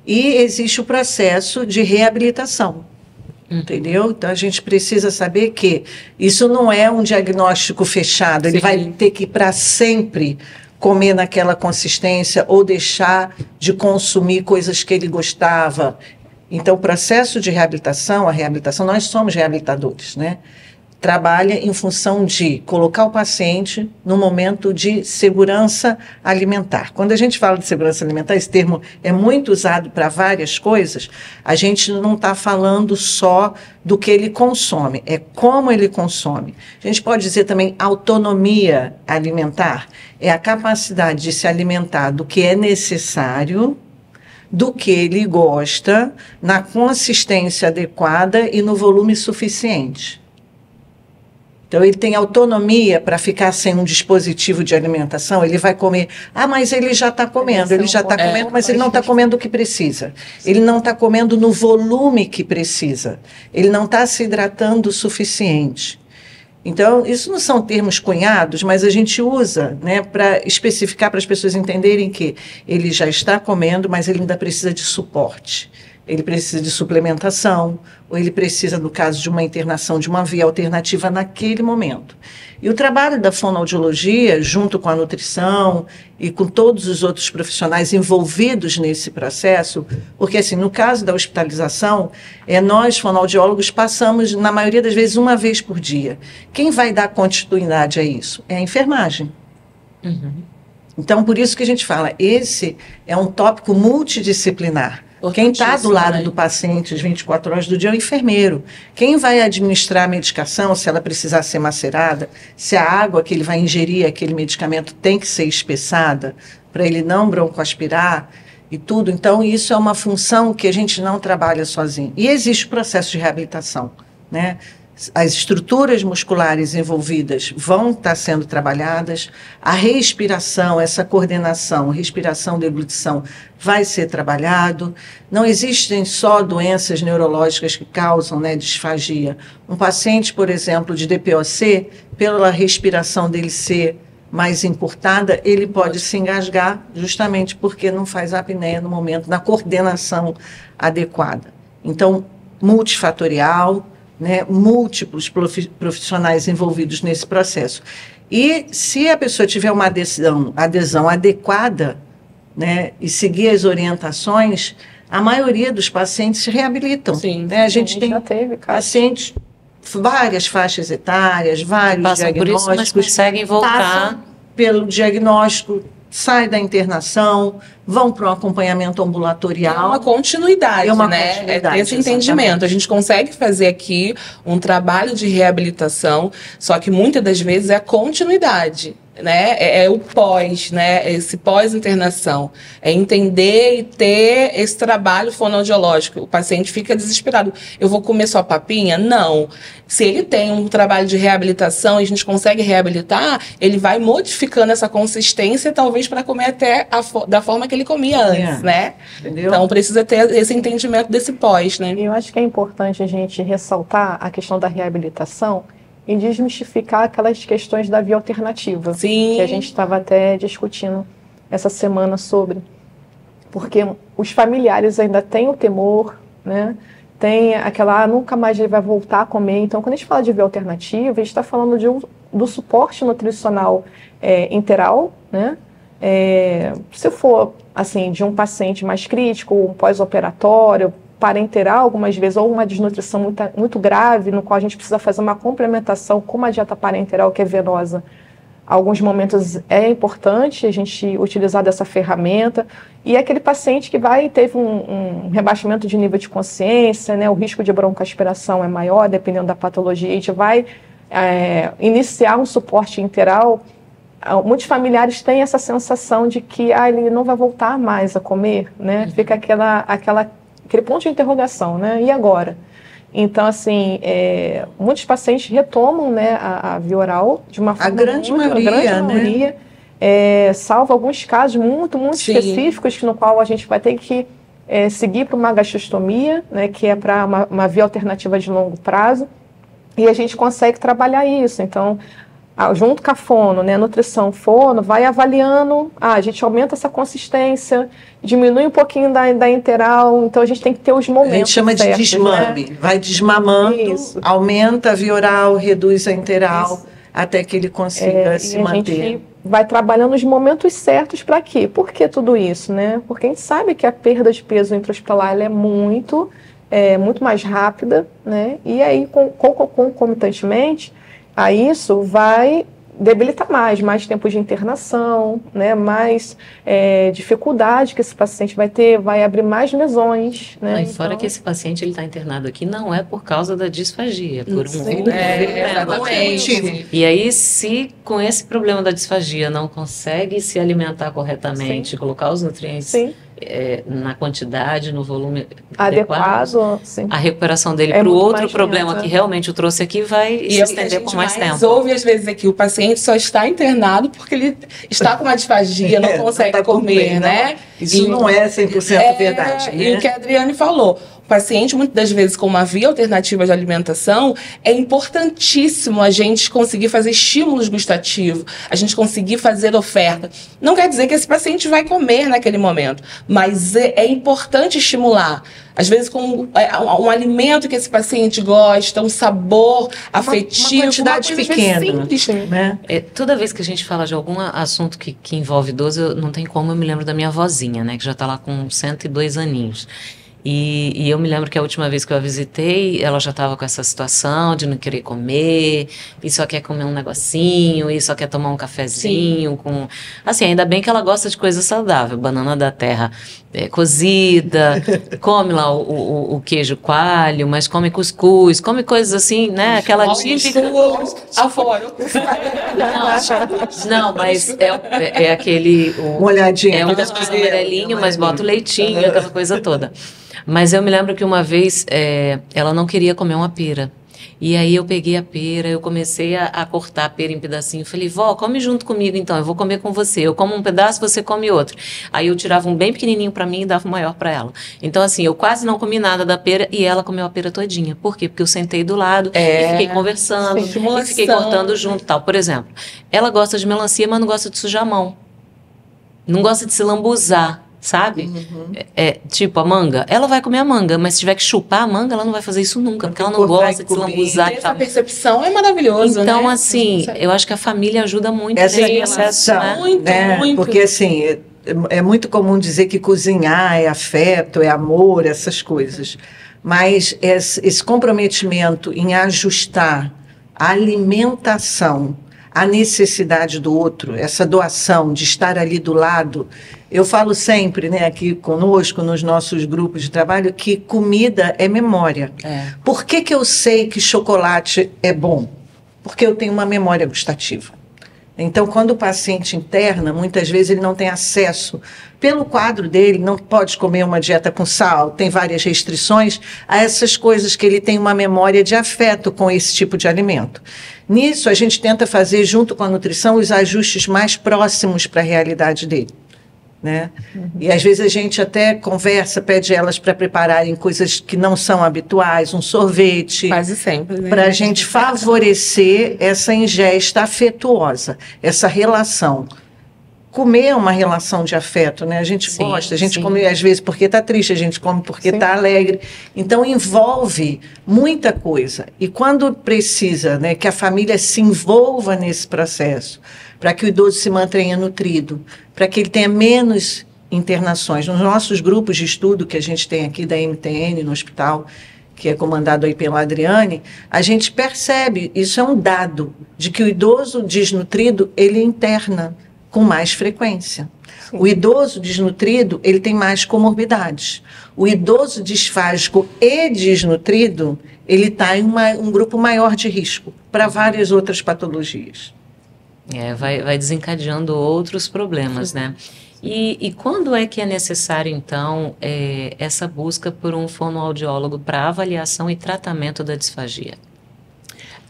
E existe o processo de reabilitação. Entendeu? Então a gente precisa saber que isso não é um diagnóstico fechado. Ele vai ter que para sempre comer naquela consistência ou deixar de consumir coisas que ele gostava. Então o processo de reabilitação, a reabilitação, nós somos reabilitadores, né? Trabalha em função de colocar o paciente num momento de segurança alimentar. Quando a gente fala de segurança alimentar, esse termo é muito usado para várias coisas, a gente não está falando só do que ele consome, é como ele consome. A gente pode dizer também autonomia alimentar, é a capacidade de se alimentar do que é necessário, do que ele gosta, na consistência adequada e no volume suficiente. Então, ele tem autonomia para ficar sem um dispositivo de alimentação, ele vai comer. Ah, mas ele já está comendo, mas ele não está comendo o que precisa. Ele não está comendo no volume que precisa. Ele não está se hidratando o suficiente. Então, isso não são termos cunhados, mas a gente usa, né, para especificar, para as pessoas entenderem que ele já está comendo, mas ele ainda precisa de suporte. Ele precisa de suplementação, ou ele precisa, no caso de uma internação, de uma via alternativa naquele momento. E o trabalho da fonoaudiologia, junto com a nutrição e com todos os outros profissionais envolvidos nesse processo, porque, assim, no caso da hospitalização, nós, fonoaudiólogos, passamos, na maioria das vezes, uma vez por dia. Quem vai dar continuidade a isso? É a enfermagem. Então, por isso que a gente fala, esse é um tópico multidisciplinar. Quem está do lado do paciente as 24 horas do dia é o enfermeiro. Quem vai administrar a medicação, se ela precisar ser macerada, se a água que ele vai ingerir, aquele medicamento, tem que ser espessada, para ele não broncoaspirar e tudo. Então, isso é uma função que a gente não trabalha sozinho. E existe o processo de reabilitação, né? As estruturas musculares envolvidas vão estar sendo trabalhadas, a respiração, essa coordenação, respiração, deglutição, vai ser trabalhado. Não existem só doenças neurológicas que causam, né, disfagia. Um paciente, por exemplo, de DPOC, pela respiração dele ser mais encurtada, ele pode se engasgar justamente porque não faz apneia no momento, na coordenação adequada. Então, multifatorial, né, múltiplos profissionais envolvidos nesse processo. E se a pessoa tiver uma adesão adequada, né, e seguir as orientações, a maioria dos pacientes se reabilitam. Sim, né? A gente tem pacientes, várias faixas etárias, vários passam diagnósticos. por isso, mas conseguem voltar. Passam pelo diagnóstico, sai da internação, vão para um acompanhamento ambulatorial. É uma continuidade, né? Continuidade, esse entendimento. Exatamente. A gente consegue fazer aqui um trabalho de reabilitação, só que muitas das vezes é a continuidade. Né? É o pós, né? Esse pós-internação. É entender e ter esse trabalho fonoaudiológico. O paciente fica desesperado. Eu vou comer só papinha? Não. Se ele tem um trabalho de reabilitação e a gente consegue reabilitar, ele vai modificando essa consistência, talvez para comer até da forma que ele comia antes, né? Entendeu? Então precisa ter esse entendimento desse pós, né? Eu acho que é importante a gente ressaltar a questão da reabilitação, e desmistificar aquelas questões da via alternativa. Sim. Que a gente estava até discutindo essa semana sobre. Porque os familiares ainda têm o temor, né? Tem aquela, nunca mais ele vai voltar a comer. Então, quando a gente fala de via alternativa, a gente está falando do suporte nutricional interal, né? Se for, assim, de um paciente mais crítico, um pós-operatório, parenteral, algumas vezes, ou uma desnutrição muito grave, no qual a gente precisa fazer uma complementação com uma dieta parenteral que é venosa. Alguns momentos é importante a gente utilizar dessa ferramenta. E aquele paciente que teve um rebaixamento de nível de consciência, né, o risco de broncoaspiração é maior, dependendo da patologia, a gente vai iniciar um suporte interal. Muitos familiares têm essa sensação de que ele não vai voltar mais a comer, né? Fica aquele ponto de interrogação, né? E agora? Então, assim, muitos pacientes retomam, né, a via oral de uma forma a grande maioria, salvo alguns casos muito Sim. específicos, no qual a gente vai ter que seguir para uma gastrostomia, né, que é para uma via alternativa de longo prazo, e a gente consegue trabalhar isso. Então, junto com a fono, né, nutrição fono, vai avaliando, a gente aumenta essa consistência, diminui um pouquinho da interal, então a gente tem que ter os momentos. A gente chama de desmame, né? Vai desmamando, aumenta a via oral, reduz a interal, até que ele consiga se manter. A gente vai trabalhando os momentos certos para quê? Por que tudo isso, né? Porque a gente sabe que a perda de peso intra-hospitalar ela é muito mais rápida, né? E aí, concomitantemente, a isso vai debilitar mais tempo de internação, né, mais dificuldade que esse paciente vai ter, vai abrir mais lesões. Né? E fora que esse paciente está internado aqui não é por causa da disfagia, por um exatamente. E aí, se com esse problema da disfagia não consegue se alimentar corretamente, colocar os nutrientes na quantidade, no volume adequado, a recuperação dele para o outro problema que realmente o trouxe aqui vai se estender por mais tempo. Ouve às vezes aqui, o paciente só está internado porque ele está com uma disfagia, não consegue comer, né? Isso não é 100% verdade. Né? E o que a Adriane falou, o paciente, muitas das vezes, com uma via alternativa de alimentação, é importantíssimo a gente conseguir fazer estímulos gustativos, a gente conseguir fazer oferta. Não quer dizer que esse paciente vai comer naquele momento, mas é importante estimular. Às vezes, com um alimento que esse paciente gosta, um sabor afetivo, uma quantidade pequena. Simples, né? Toda vez que a gente fala de algum assunto que envolve idoso, não tem como eu me lembro da minha avózinha, né, que já está lá com 102 aninhos. E eu me lembro que a última vez que eu a visitei, ela já estava com essa situação de não querer comer, e só quer comer um negocinho, e só quer tomar um cafezinho. Assim, ainda bem que ela gosta de coisa saudável, banana da terra cozida, come lá o queijo coalho, mas come cuscuz, come coisas assim, né? Aquela típica... Não, mas é aquele... molhadinho. É um amarelinho, mas bota o leitinho, aquela coisa toda. Mas eu me lembro que uma vez ela não queria comer uma pera. E aí eu peguei a pera, eu comecei a cortar a pera em pedacinho. Falei, vó, come junto comigo então, eu vou comer com você. Eu como um pedaço, você come outro. Aí eu tirava um bem pequenininho para mim e dava um maior para ela. Então assim, eu quase não comi nada da pera e ela comeu a pera todinha. Por quê? Porque eu sentei do lado e fiquei conversando, e fiquei cortando junto, tal. Por exemplo, ela gosta de melancia, mas não gosta de sujar a mão. Não gosta de se lambuzar. Sabe? Tipo a manga, ela vai comer a manga, mas se tiver que chupar a manga, ela não vai fazer isso nunca, porque ela não gosta de se lambuzar. Essa percepção é maravilhosa, então, né? assim, eu acho que a família ajuda muito nesse processo, né? Muito. Porque, assim, é muito comum dizer que cozinhar é afeto, é amor, essas coisas. Mas esse comprometimento em ajustar a alimentação à necessidade do outro, essa doação de estar ali do lado. Eu falo sempre, né, aqui conosco, nos nossos grupos de trabalho, que comida é memória. Por que eu sei que chocolate é bom? Porque eu tenho uma memória gustativa. Então, quando o paciente interna, muitas vezes ele não tem acesso, pelo quadro dele, não pode comer uma dieta com sal, tem várias restrições a essas coisas que ele tem uma memória de afeto com esse tipo de alimento. Nisso, a gente tenta fazer, junto com a nutrição, os ajustes mais próximos para a realidade dele. né? E às vezes a gente até conversa, pede elas para prepararem coisas que não são habituais, um sorvete. Quase sempre, né? Para a gente favorecer essa ingesta afetuosa, essa relação. Comer é uma relação de afeto, né? A gente gosta, a gente come às vezes porque está triste, a gente come porque está alegre. Então envolve muita coisa. E quando precisa, né, que a família se envolva nesse processo, para que o idoso se mantenha nutrido, para que ele tenha menos internações. Nos nossos grupos de estudo que a gente tem aqui da MTN no hospital, que é comandado aí pela Adriane, a gente percebe, isso é um dado, de que o idoso desnutrido, ele interna com mais frequência. Sim. O idoso desnutrido, ele tem mais comorbidades. O idoso disfágico e desnutrido, ele está em um grupo maior de risco para várias outras patologias. Vai desencadeando outros problemas, né? E quando é que é necessário, então, essa busca por um fonoaudiólogo para avaliação e tratamento da disfagia?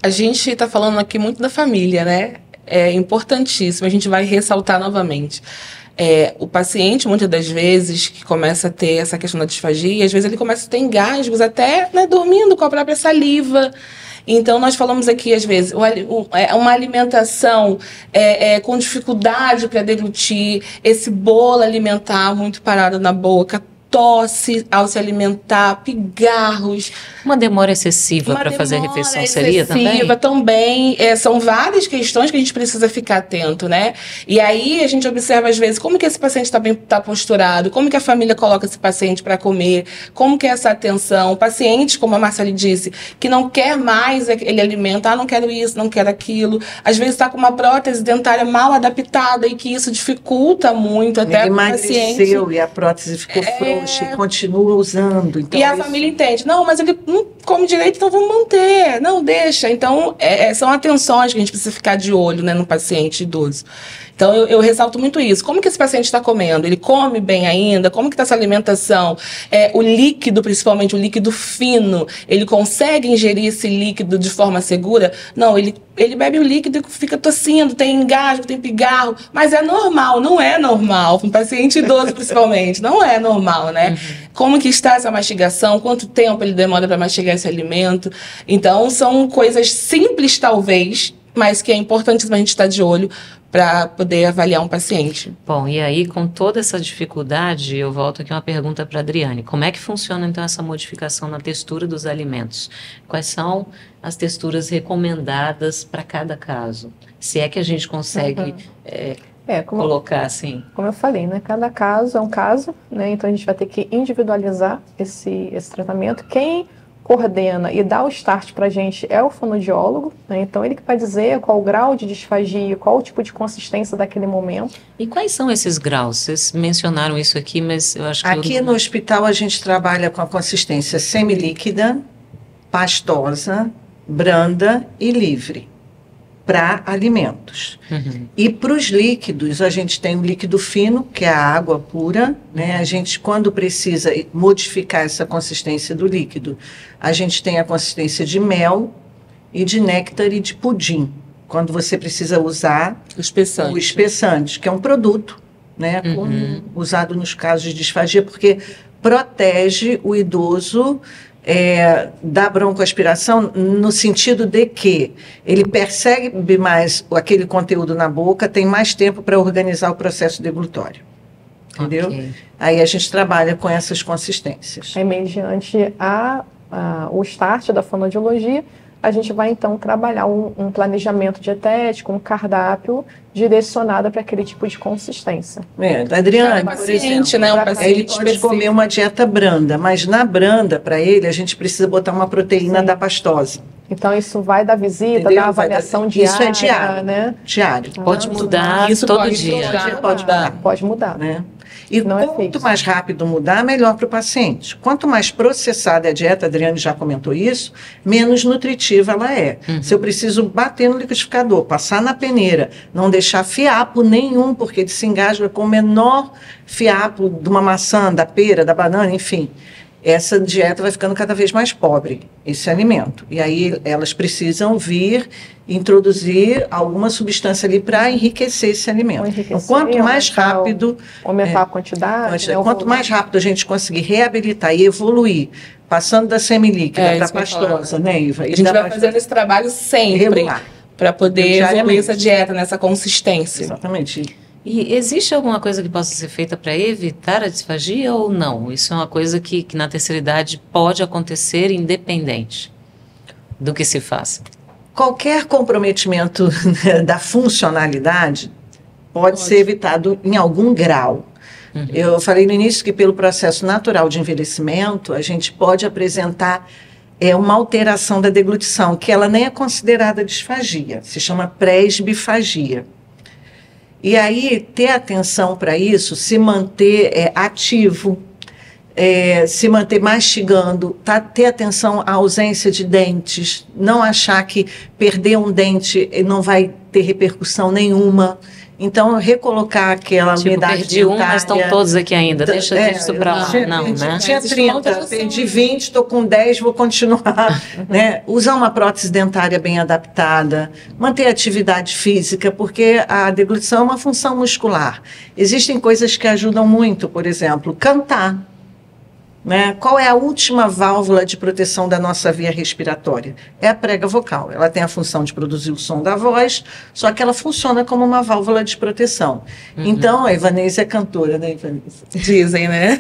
A gente está falando aqui muito da família, né? É importantíssimo, a gente vai ressaltar novamente. O paciente, muitas das vezes, que começa a ter essa questão da disfagia, às vezes ele começa a ter engasgos, até, né, dormindo com a própria saliva. Então, nós falamos aqui, às vezes, uma alimentação com dificuldade para deglutir, esse bolo alimentar muito parado na boca, tosse ao se alimentar, pigarros. Uma demora excessiva para fazer a refeição seria também? São várias questões que a gente precisa ficar atento, né? E aí a gente observa, às vezes, como que esse paciente tá posturado, como que a família coloca esse paciente para comer, como que é essa atenção. O paciente, como a Marcele disse, que não quer mais ele alimenta, não quero isso, não quero aquilo. Às vezes está com uma prótese dentária mal adaptada e que isso dificulta muito até para o paciente. E a prótese ficou frouxa e continua usando. Então, e a família entende, não, mas ele não come direito, então vamos manter, não deixa. Então, são atenções que a gente precisa ficar de olho, né, no paciente idoso. Então, eu ressalto muito isso. Como que esse paciente está comendo? Ele come bem ainda? Como que está essa alimentação? O líquido, principalmente o líquido fino, ele consegue ingerir esse líquido de forma segura? Não, ele bebe o líquido e fica tossindo, tem engasgo, tem pigarro, mas é normal, não é normal. Um paciente idoso, principalmente, não é normal, né? Como que está essa mastigação? Quanto tempo ele demora para mastigar esse alimento? Então, são coisas simples, talvez, mas que é importantíssimo a gente estar de olho para poder avaliar um paciente. Bom, e aí, com toda essa dificuldade, eu volto aqui uma pergunta para a Adriane. Como é que funciona, então, essa modificação na textura dos alimentos? Quais são as texturas recomendadas para cada caso? Se é que a gente consegue colocar assim. Como eu falei, né? Cada caso é um caso, né? Então, a gente vai ter que individualizar esse tratamento. Quem coordena e dá o start para a gente é o fonoaudiólogo, né? Então ele que vai dizer qual o grau de disfagia, qual o tipo de consistência daquele momento. E quais são esses graus? Vocês mencionaram isso aqui, mas eu acho que... Aqui no hospital a gente trabalha com a consistência semilíquida, pastosa, branda e livre para alimentos. E para os líquidos, a gente tem o líquido fino, que é a água pura, né? A gente, quando precisa modificar essa consistência do líquido, a gente tem a consistência de mel e de néctar e de pudim. Quando você precisa usar o espessante, que é um produto, né? Usado nos casos de disfagia, porque protege o idoso da broncoaspiração, no sentido de que ele percebe mais aquele conteúdo na boca, tem mais tempo para organizar o processo deglutório. Entendeu? Okay. Aí a gente trabalha com essas consistências. Mediante o start da fonoaudiologia, a gente vai então trabalhar um planejamento dietético, um cardápio direcionado para aquele tipo de consistência. Adriane, por exemplo, né, ele pode comer uma dieta branda, mas na branda, para ele, a gente precisa botar uma proteína da pastosa. Então, isso vai da visita, da avaliação diária. Isso é diário, né? Diário. Pode mudar isso todo dia. Pode mudar. Né? E quanto mais rápido mudar, melhor para o paciente. Quanto mais processada é a dieta, a Adriane já comentou isso, menos nutritiva ela é. Se eu preciso bater no liquidificador, passar na peneira, não deixar fiapo nenhum, porque ele se engasga com o menor fiapo de uma maçã, da pera, da banana, enfim. essa dieta vai ficando cada vez mais pobre, esse alimento. E aí elas precisam vir introduzir alguma substância ali para enriquecer esse alimento. Então, quanto mais rápido... Aumentar a quantidade. Quanto mais rápido a gente conseguir reabilitar e evoluir, passando da semilíquida para a pastosa, né, Iva? A gente vai fazendo esse trabalho sempre para poder evoluir essa dieta, nessa consistência. Exatamente. E existe alguma coisa que possa ser feita para evitar a disfagia ou não? Isso é uma coisa que na terceira idade pode acontecer independente do que se faça? Qualquer comprometimento da funcionalidade pode ser evitado em algum grau. Uhum. Eu falei no início que pelo processo natural de envelhecimento, a gente pode apresentar uma alteração da deglutição, que ela nem é considerada disfagia, se chama presbifagia. E aí, ter atenção para isso, se manter ativo, se manter mastigando, ter atenção à ausência de dentes, não achar que perder um dente não vai ter repercussão nenhuma. Então, recolocar aquela unidade perdi dentária. Mas estão todos aqui ainda, deixa isso para lá. Tinha 30, perdi 20, estou com 10, vou continuar. Né? Usar uma prótese dentária bem adaptada, manter a atividade física, porque a deglutição é uma função muscular. Existem coisas que ajudam muito, por exemplo, cantar. Né? Qual é a última válvula de proteção da nossa via respiratória? É a prega vocal. Ela tem a função de produzir o som da voz, só que ela funciona como uma válvula de proteção. Uhum. Então, a Ivanese é cantora, né, Ivanese? Dizem, né?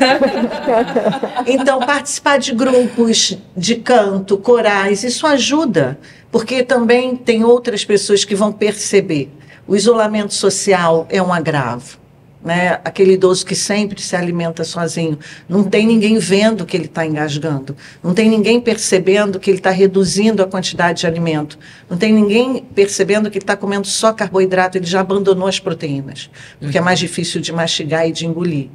Então, participar de grupos de canto, corais, isso ajuda, porque também tem outras pessoas que vão perceber. O isolamento social é um agravo. Né? Aquele idoso que sempre se alimenta sozinho, não tem ninguém vendo que ele está engasgando, não tem ninguém percebendo que ele está reduzindo a quantidade de alimento, não tem ninguém percebendo que ele está comendo só carboidrato, ele já abandonou as proteínas, porque é mais difícil de mastigar e de engolir.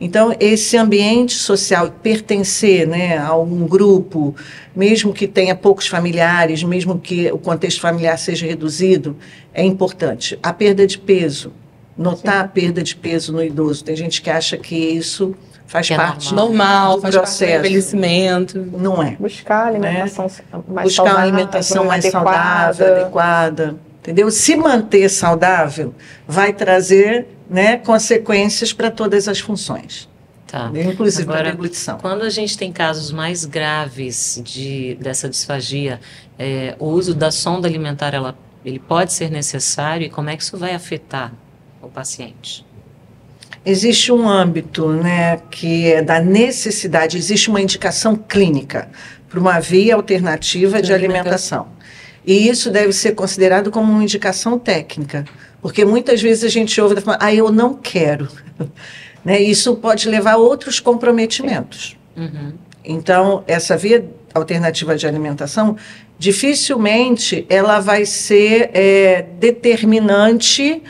Então, esse ambiente social, pertencer, né, a um grupo, mesmo que tenha poucos familiares, mesmo que o contexto familiar seja reduzido, é importante. A perda de peso. Notar a perda de peso no idoso. Tem gente que acha que isso faz parte normal, do faz processo. Parte do envelhecimento. Não é. Buscar alimentação mais Buscar saudável, uma alimentação mais saudável, adequada. Entendeu? Se manter saudável vai trazer, né, consequências para todas as funções. Tá. Inclusive para a Agora, deglutição. quando a gente tem casos mais graves dessa disfagia, o uso da sonda alimentar ele pode ser necessário, e como é que isso vai afetar o paciente? Existe um âmbito, né, que é da necessidade, existe uma indicação clínica para uma via alternativa de alimentação. E isso deve ser considerado como uma indicação técnica, porque muitas vezes a gente ouve falar, eu não quero. Né, isso pode levar a outros comprometimentos. Uhum. Então, essa via alternativa de alimentação, dificilmente ela vai ser determinante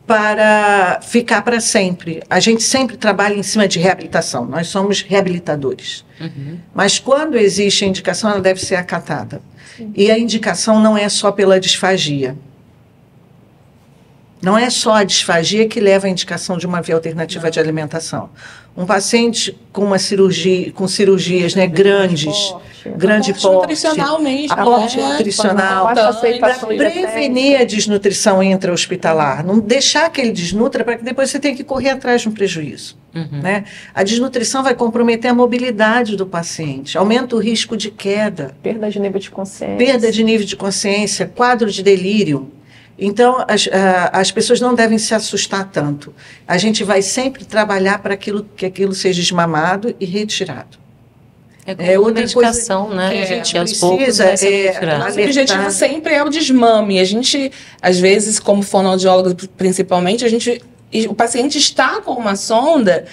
para ficar para sempre. A gente sempre trabalha em cima de reabilitação, nós somos reabilitadores. Uhum. Mas quando existe a indicação, ela deve ser acatada. Sim. E a indicação não é só pela disfagia. Não é só a disfagia que leva à indicação de uma via alternativa de alimentação. Um paciente com uma cirurgia, com cirurgias, né, grandes, grande porte, nutricional mesmo, aporte nutricional, para prevenir a desnutrição intra-hospitalar, não deixar que ele desnutra para que depois você tenha que correr atrás de um prejuízo. Uhum. Né? A desnutrição vai comprometer a mobilidade do paciente, aumenta o risco de queda, perda de nível de consciência, quadro de delírio. Então, as pessoas não devem se assustar tanto. A gente vai sempre trabalhar para que aquilo seja desmamado e retirado. É outra medicação, né? Que a gente aos poucos o objetivo sempre é o desmame. A gente, às vezes, como fonoaudiólogo principalmente, o paciente está com uma sonda,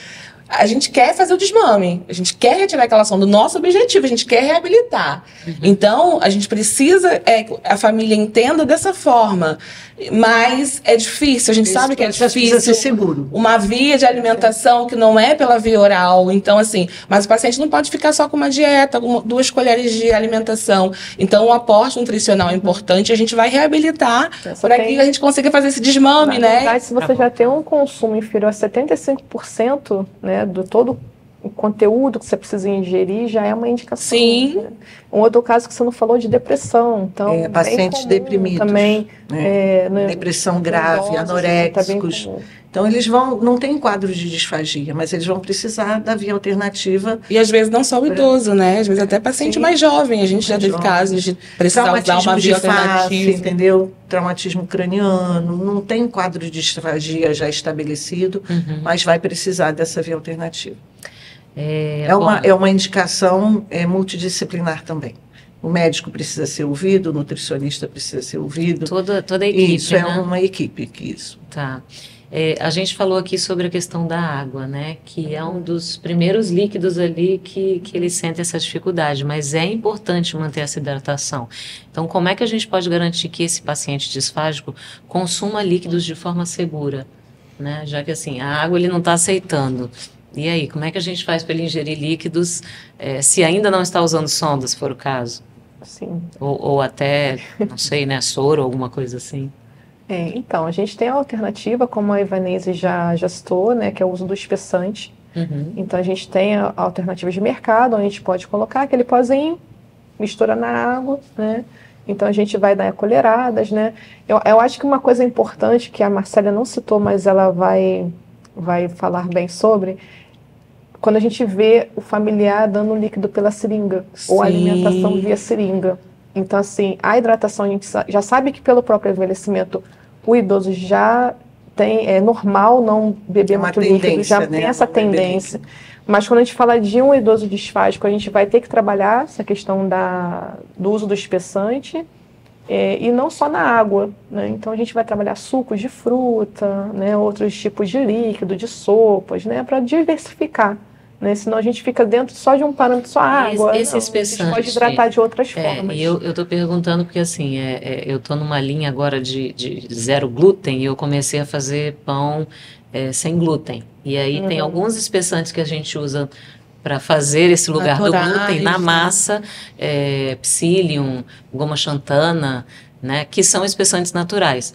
a gente quer fazer o desmame, a gente quer retirar aquela sonda, o nosso objetivo, a gente quer reabilitar. Uhum. Então, a gente precisa a família entenda dessa forma, mas é difícil, a gente sabe que é difícil. Precisa ser seguro. Uma via de alimentação que não é pela via oral, então assim, mas o paciente não pode ficar só com uma dieta, com 2 colheres de alimentação. Então, o aporte nutricional é importante, a gente vai reabilitar para que a gente consiga fazer esse desmame, né? Na verdade, se você já tem um consumo inferior a 75%, né, do todo o conteúdo que você precisa ingerir já é uma indicação. Sim. Né? Um outro caso que você não falou de depressão. Então, pacientes deprimidos. Também. Depressão grave, anoréxicos. Então, eles não tem quadro de disfagia, mas eles vão precisar da via alternativa. E às vezes não só o idoso, né? Às vezes até paciente mais jovem. A gente já teve casos de precisar usar uma via alternativa. Entendeu? Traumatismo craniano, não tem quadro de disfagia já estabelecido, mas vai precisar dessa via alternativa. É uma indicação multidisciplinar também. O médico precisa ser ouvido, o nutricionista precisa ser ouvido. Toda a equipe, isso, né? É uma equipe que isso. Tá. A gente falou aqui sobre a questão da água, né? Que é um dos primeiros líquidos ali que eles sentem essa dificuldade, mas é importante manter essa hidratação. Então, como é que a gente pode garantir que esse paciente disfágico consuma líquidos de forma segura, né? Já que assim, a água ele não está aceitando. E aí, como é que a gente faz para ele ingerir líquidos se ainda não está usando sonda, se for o caso? Sim. Ou até, não sei, né, soro, alguma coisa assim. Então, a gente tem a alternativa, como a Ivanese já citou, né, que é o uso do espessante. Então, a gente tem a alternativa de mercado, onde a gente pode colocar aquele pozinho, mistura na água, né? Então, a gente vai dar colheradas, né? Eu acho que uma coisa importante, que a Marcélia não citou, mas ela vai falar bem sobre, quando a gente vê o familiar dando líquido pela seringa, ou a alimentação via seringa. Então, assim, a hidratação, a gente já sabe que pelo próprio envelhecimento, o idoso já tem, é normal não beber muito líquido, já tem essa tendência. Mas quando a gente fala de um idoso disfágico, a gente vai ter que trabalhar essa questão do uso do espessante, e não só na água, né? Então a gente vai trabalhar sucos de fruta, né? Outros tipos de líquido, de sopas, né? Para diversificar. Né? Senão a gente fica dentro só de um parâmetro, só água. Esse espessante, a gente pode hidratar de outras formas. E eu estou perguntando porque assim, eu estou numa linha agora de zero glúten e eu comecei a fazer pão sem glúten. E aí tem alguns espessantes que a gente usa para fazer esse lugar do glúten na massa, psyllium, goma xantana, né, que são espessantes naturais.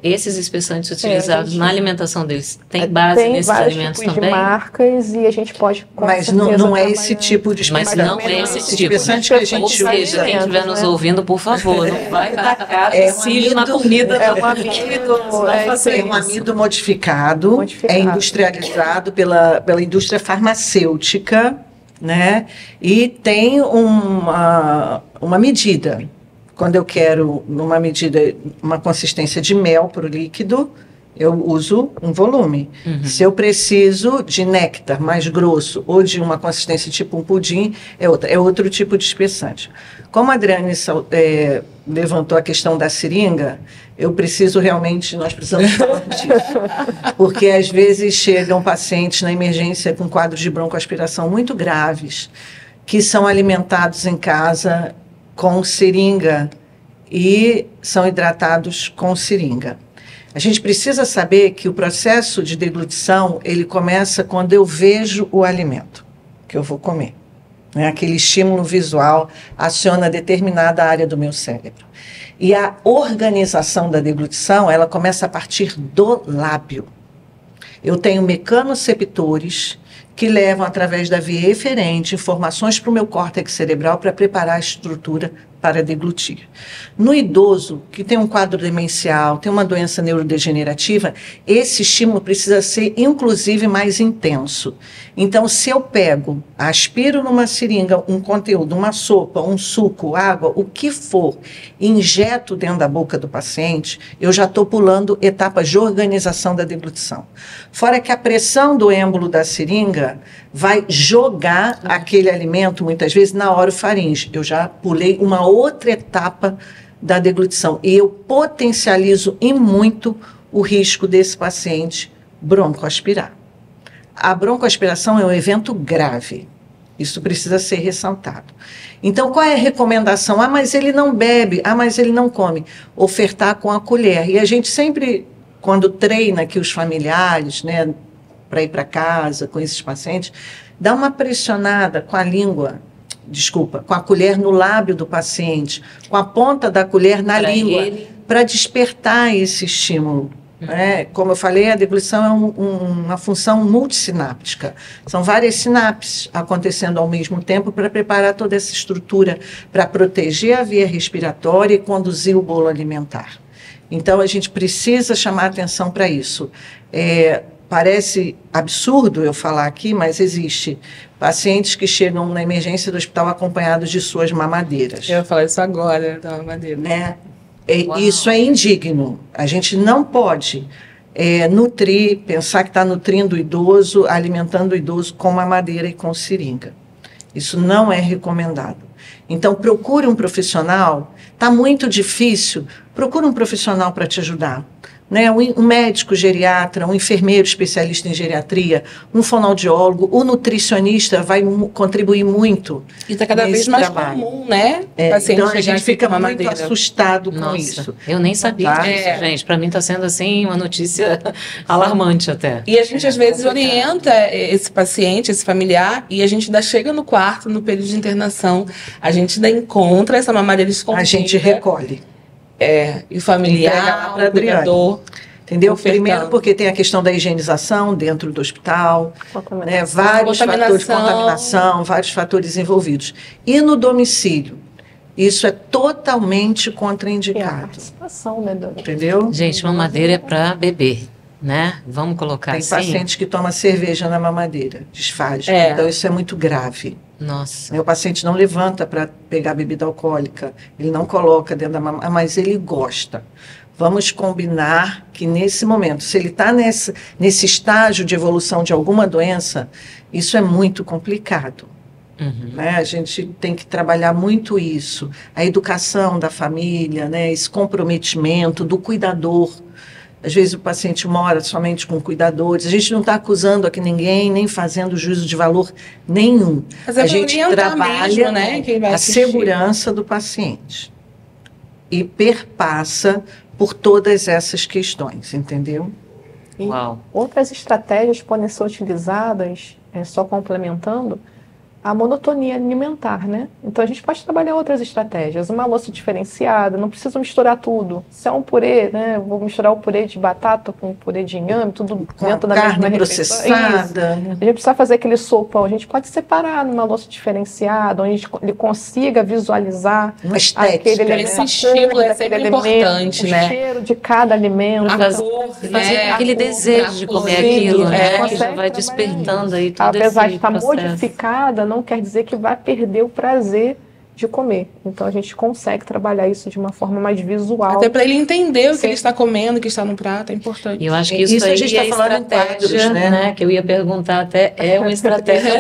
Esses espessantes utilizados na alimentação deles têm base nesses alimentos também? Tem marcas e a gente pode... Mas não é esse tipo de espessante. Mas não é esse tipo. Espessante que a gente Ou seja, quem estiver nos ouvindo, por favor, não vai tacar psyllium na comida. É um amido modificado, é industrializado pela indústria farmacêutica, né? E tem uma medida. Quando eu quero, numa medida, uma consistência de mel para o líquido, eu uso um volume. Se eu preciso de néctar mais grosso ou de uma consistência tipo um pudim, é outro tipo de espessante. Como a Adriane levantou a questão da seringa, nós precisamos falar disso. Porque às vezes chegam pacientes na emergência com quadros de broncoaspiração muito graves, que são alimentados em casa com seringa e são hidratados com seringa. A gente precisa saber que o processo de deglutição, ele começa quando eu vejo o alimento que eu vou comer. Né? Aquele estímulo visual aciona determinada área do meu cérebro. E a organização da deglutição, ela começa a partir do lábio. Eu tenho mecanoceptores que levam, através da via eferente, informações para o meu córtex cerebral para preparar a estrutura para deglutir. No idoso, que tem um quadro demencial, tem uma doença neurodegenerativa, esse estímulo precisa ser, inclusive, mais intenso. Então, se eu aspiro numa seringa um conteúdo, uma sopa, um suco, água, o que for, injeto dentro da boca do paciente, eu já estou pulando etapas de organização da deglutição. Fora que a pressão do êmbolo da seringa vai jogar aquele alimento, muitas vezes, na orofaringe. Eu já pulei uma outra etapa da deglutição. E eu potencializo em muito o risco desse paciente broncoaspirar. A broncoaspiração é um evento grave. Isso precisa ser ressaltado. Então, qual é a recomendação? Mas ele não bebe, mas ele não come. Ofertar com a colher. E a gente sempre, quando treina aqui os familiares, né, para ir para casa com esses pacientes, dá uma pressionada com a língua, com a colher no lábio do paciente, com a ponta da colher na língua, para despertar esse estímulo né? Como eu falei, a deglutição é uma função multissináptica. São várias sinapses acontecendo ao mesmo tempo para preparar toda essa estrutura para proteger a via respiratória e conduzir o bolo alimentar. Então, a gente precisa chamar atenção para isso. Parece absurdo eu falar aqui, mas existe pacientes que chegam na emergência do hospital acompanhados de suas mamadeiras. Eu ia falar isso agora, da mamadeira. Né? Isso é indigno. A gente não pode nutrir, pensar que está nutrindo o idoso, alimentando o idoso com mamadeira e com seringa. Isso não é recomendado. Então, procure um profissional. Está muito difícil, procure um profissional para te ajudar. Né? Um médico geriatra, um enfermeiro especialista em geriatria, um fonoaudiólogo, o nutricionista vai contribuir muito. E está cada vez mais trabalho. comum, né? Então a gente fica muito assustado com isso. Eu nem sabia disso, gente. Para mim está sendo assim uma notícia alarmante até. E a gente às vezes orienta esse paciente, esse familiar, e a gente ainda chega no quarto, no período de internação, a gente ainda encontra essa mamadeira escondida. A gente recolhe. E o familiar, o cuidador. Entendeu? Primeiro porque tem a questão da higienização dentro do hospital, né? Vários fatores de contaminação, vários fatores envolvidos. E no domicílio, isso é totalmente contraindicado. A participação, né, dona? Entendeu? Gente, mamadeira é para beber, né? Vamos colocar tem assim. Tem paciente que toma cerveja na mamadeira, desfaz. Então isso é muito grave. Nossa. O paciente não levanta para pegar bebida alcoólica, ele não coloca dentro da mamadeira, mas ele gosta. Vamos combinar que nesse momento, se ele está nesse estágio de evolução de alguma doença, isso é muito complicado. Né? A gente tem que trabalhar muito isso. A educação da família, né? Esse comprometimento do cuidador. Às vezes o paciente mora somente com cuidadores. A gente não está acusando aqui ninguém, nem fazendo juízo de valor nenhum. Mas a gente trabalha mesmo, né? Quem vai a assistir. segurança do paciente. E perpassa por todas essas questões, entendeu? Uau. Outras estratégias podem ser utilizadas, só complementando, a monotonia alimentar, né? Então a gente pode trabalhar outras estratégias, uma louça diferenciada, não precisa misturar tudo. Se é um purê, né? Vou misturar o purê de batata com o purê de inhame, tudo com dentro da carne mesma processada. A gente precisa fazer aquele sopão, a gente pode separar numa louça diferenciada, onde ele consiga visualizar uma estética. Aquele elemento, esse estímulo é sempre importante, o né? cheiro de cada alimento. Fazer aquele desejo de comer aquilo, né? Que já vai despertando aí todo apesar esse de estar processo. modificada, não quer dizer que vai perder o prazer de comer. Então a gente consegue trabalhar isso de uma forma mais visual. Até para ele entender o que ele está comendo, o que está no prato, é importante. E eu acho que isso aí a gente está falando estratégia, quadros, né? Que eu ia perguntar até, é uma estratégia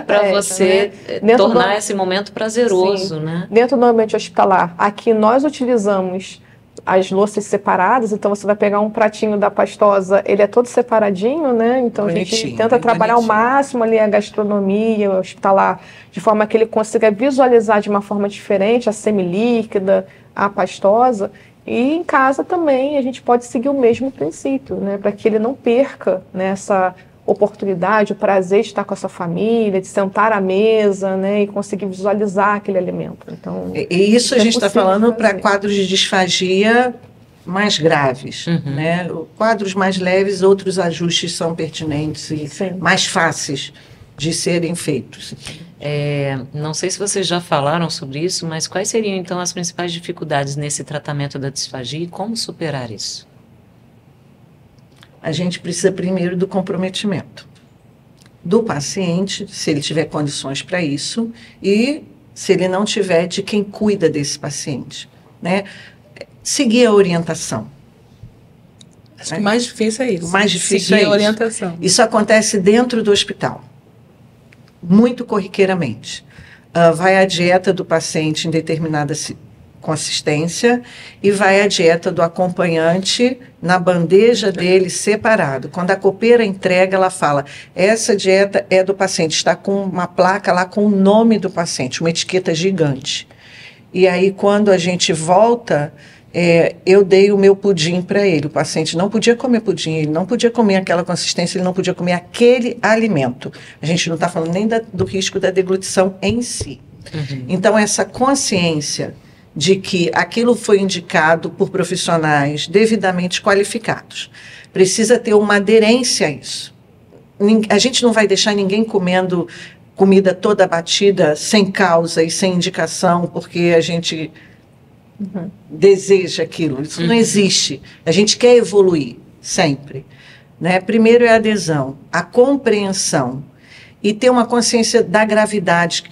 para você tornar esse momento prazeroso, né? Dentro do ambiente hospitalar, aqui nós utilizamos as louças separadas, então você vai pegar um pratinho da pastosa, ele é todo separadinho, né? Então a gente tenta trabalhar ao máximo ali a gastronomia hospitalar, de forma que ele consiga visualizar de uma forma diferente a semilíquida, a pastosa. E em casa também a gente pode seguir o mesmo princípio, né? Para que ele não perca, né, essa oportunidade, o prazer de estar com a sua família, de sentar à mesa, né, e conseguir visualizar aquele alimento. Então, e isso a gente está falando para quadros de disfagia mais graves, né? Quadros mais leves, outros ajustes são pertinentes e mais fáceis de serem feitos. Não sei se vocês já falaram sobre isso, mas quais seriam então as principais dificuldades nesse tratamento da disfagia e como superar isso? A gente precisa primeiro do comprometimento do paciente, se ele tiver condições para isso, e se ele não tiver, de quem cuida desse paciente, né? Seguir a orientação. Acho que o mais difícil é isso. O mais difícil seguir é a orientação. Isso acontece dentro do hospital, muito corriqueiramente. Vai a dieta do paciente em determinada consistência e vai a dieta do acompanhante na bandeja dele separado. Quando a copeira entrega, ela fala, essa dieta é do paciente, está com uma placa lá com o nome do paciente, uma etiqueta gigante. E aí quando a gente volta, eu dei o meu pudim para ele, o paciente não podia comer pudim, ele não podia comer aquela consistência, ele não podia comer aquele alimento. A gente não está falando nem do risco da deglutição em si. Então essa consciência de que aquilo foi indicado por profissionais devidamente qualificados. Precisa ter uma aderência a isso. A gente não vai deixar ninguém comendo comida toda batida, sem causa e sem indicação, porque a gente deseja aquilo. Isso não existe. A gente quer evoluir, sempre. Né? Primeiro é a adesão, a compreensão e ter uma consciência da gravidade,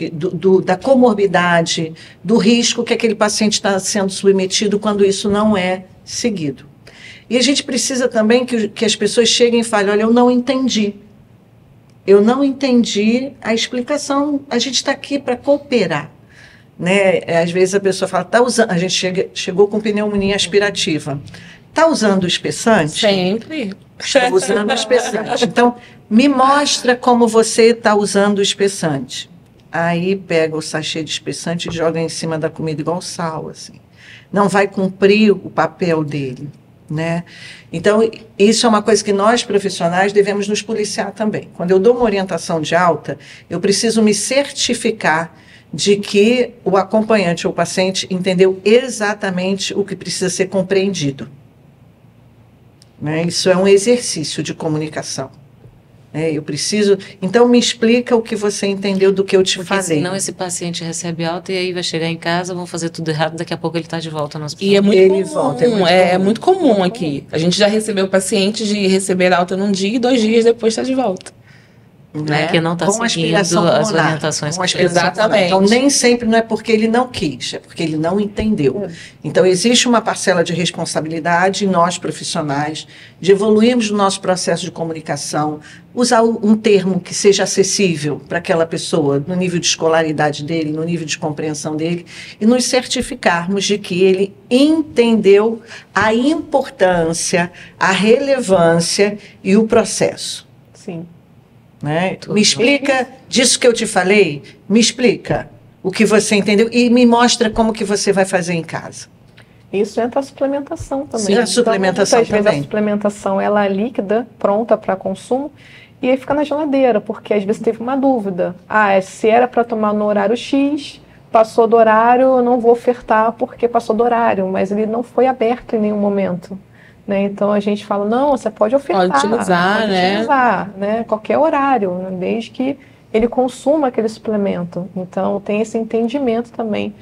da comorbidade, do risco que aquele paciente está sendo submetido quando isso não é seguido. E a gente precisa também que as pessoas cheguem e falem, olha, eu não entendi a explicação, a gente está aqui para cooperar. Né? Às vezes a pessoa fala, a gente chegou com pneumonia aspirativa. Está usando o espessante? Sempre. Estou usando o espessante. Então, me mostra como você está usando o espessante. Aí pega o sachê de espessante e joga em cima da comida igual sal, assim. Não vai cumprir o papel dele, né? Então, isso é uma coisa que nós, profissionais, devemos nos policiar também. Quando eu dou uma orientação de alta, eu preciso me certificar de que o acompanhante ou o paciente entendeu exatamente o que precisa ser compreendido. Né? Isso é um exercício de comunicação. Eu preciso... Então, me explica o que você entendeu do que eu te Porque falei. senão esse paciente recebe alta e aí vai chegar em casa, vão fazer tudo errado, daqui a pouco ele está de volta no hospital. E é muito Ele comum, volta, é muito comum aqui. A gente já recebeu pacientes de receber alta num dia e 2 dias depois está de volta. Né? Que não está Com seguindo aspiração as pulmonar, orientações. com aspiração Exatamente. pulmonar. Então, nem sempre não é porque ele não quis, é porque ele não entendeu. Então, existe uma parcela de responsabilidade, nós, profissionais, de evoluirmos no nosso processo de comunicação, usar um termo que seja acessível para aquela pessoa, no nível de escolaridade dele, no nível de compreensão dele, e nos certificarmos de que ele entendeu a importância, a relevância e o processo. Sim. Né? Me explica disso que eu te falei, me explica o que você entendeu e me mostra como que você vai fazer em casa. Isso entra a suplementação também. Sim, a suplementação muitas vezes também. a suplementação ela é líquida, pronta para consumo, e aí fica na geladeira, porque às vezes teve uma dúvida. Se era para tomar no horário X, passou do horário, eu não vou ofertar porque passou do horário, mas ele não foi aberto em nenhum momento. Né? Então a gente fala, não, você pode ofertar, pode utilizar, né? Qualquer horário, né? Desde que ele consuma aquele suplemento. Então tem esse entendimento também.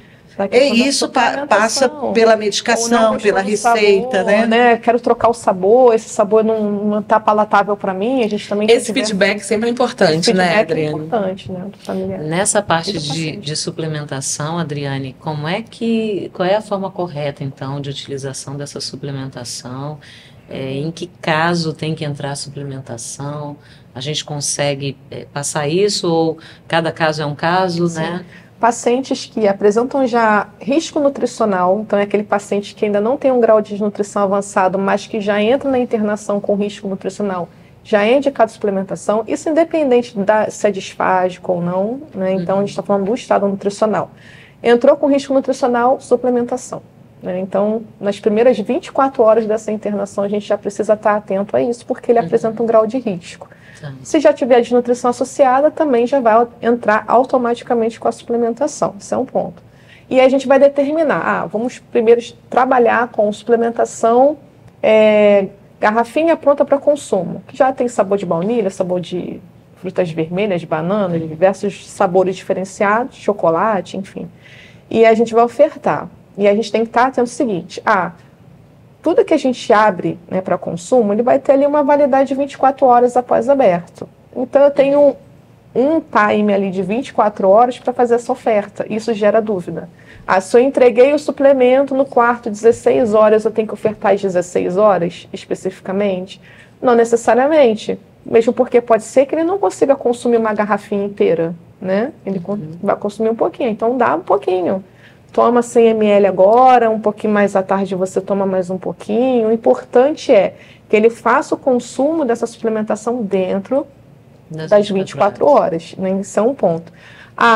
E isso passa pela medicação, pela receita, sabor, né? Quero trocar o sabor, esse sabor não está palatável para mim. A gente também esse feedback sempre é importante, né, Adriane? É importante, né? Do familiar. Nessa parte de suplementação, Adriane, qual é a forma correta, então, de utilização dessa suplementação? Em que caso tem que entrar a suplementação? A gente consegue passar isso ou cada caso é um caso, Sim. né? Pacientes que apresentam já risco nutricional, então é aquele paciente que ainda não tem um grau de desnutrição avançado, mas que já entra na internação com risco nutricional, já é indicado suplementação, isso independente se é disfágico ou não, né? Então a gente está falando do estado nutricional. Entrou com risco nutricional, suplementação. Né? Então, nas primeiras 24 horas dessa internação, a gente já precisa estar atento a isso, porque ele apresenta um grau de risco. Se já tiver desnutrição associada, também já vai entrar automaticamente com a suplementação. Isso é um ponto. E aí a gente vai determinar, vamos primeiro trabalhar com suplementação garrafinha pronta para consumo, que já tem sabor de baunilha, sabor de frutas vermelhas, de banana, diversos sabores diferenciados, chocolate, enfim. E a gente vai ofertar. E a gente tem que estar atento ao seguinte, tudo que a gente abre, né, para consumo, ele vai ter ali uma validade de 24 horas após aberto. Então, eu tenho um time ali de 24 horas para fazer essa oferta. Isso gera dúvida. Se eu entreguei o suplemento no quarto 16 horas, eu tenho que ofertar às 16 horas, especificamente? Não necessariamente. Mesmo porque pode ser que ele não consiga consumir uma garrafinha inteira, né? Ele vai consumir um pouquinho. Então, dá um pouquinho. Toma 100 ml agora, um pouquinho mais à tarde você toma mais um pouquinho. O importante é que ele faça o consumo dessa suplementação dentro das 24 horas. Né? Isso é um ponto.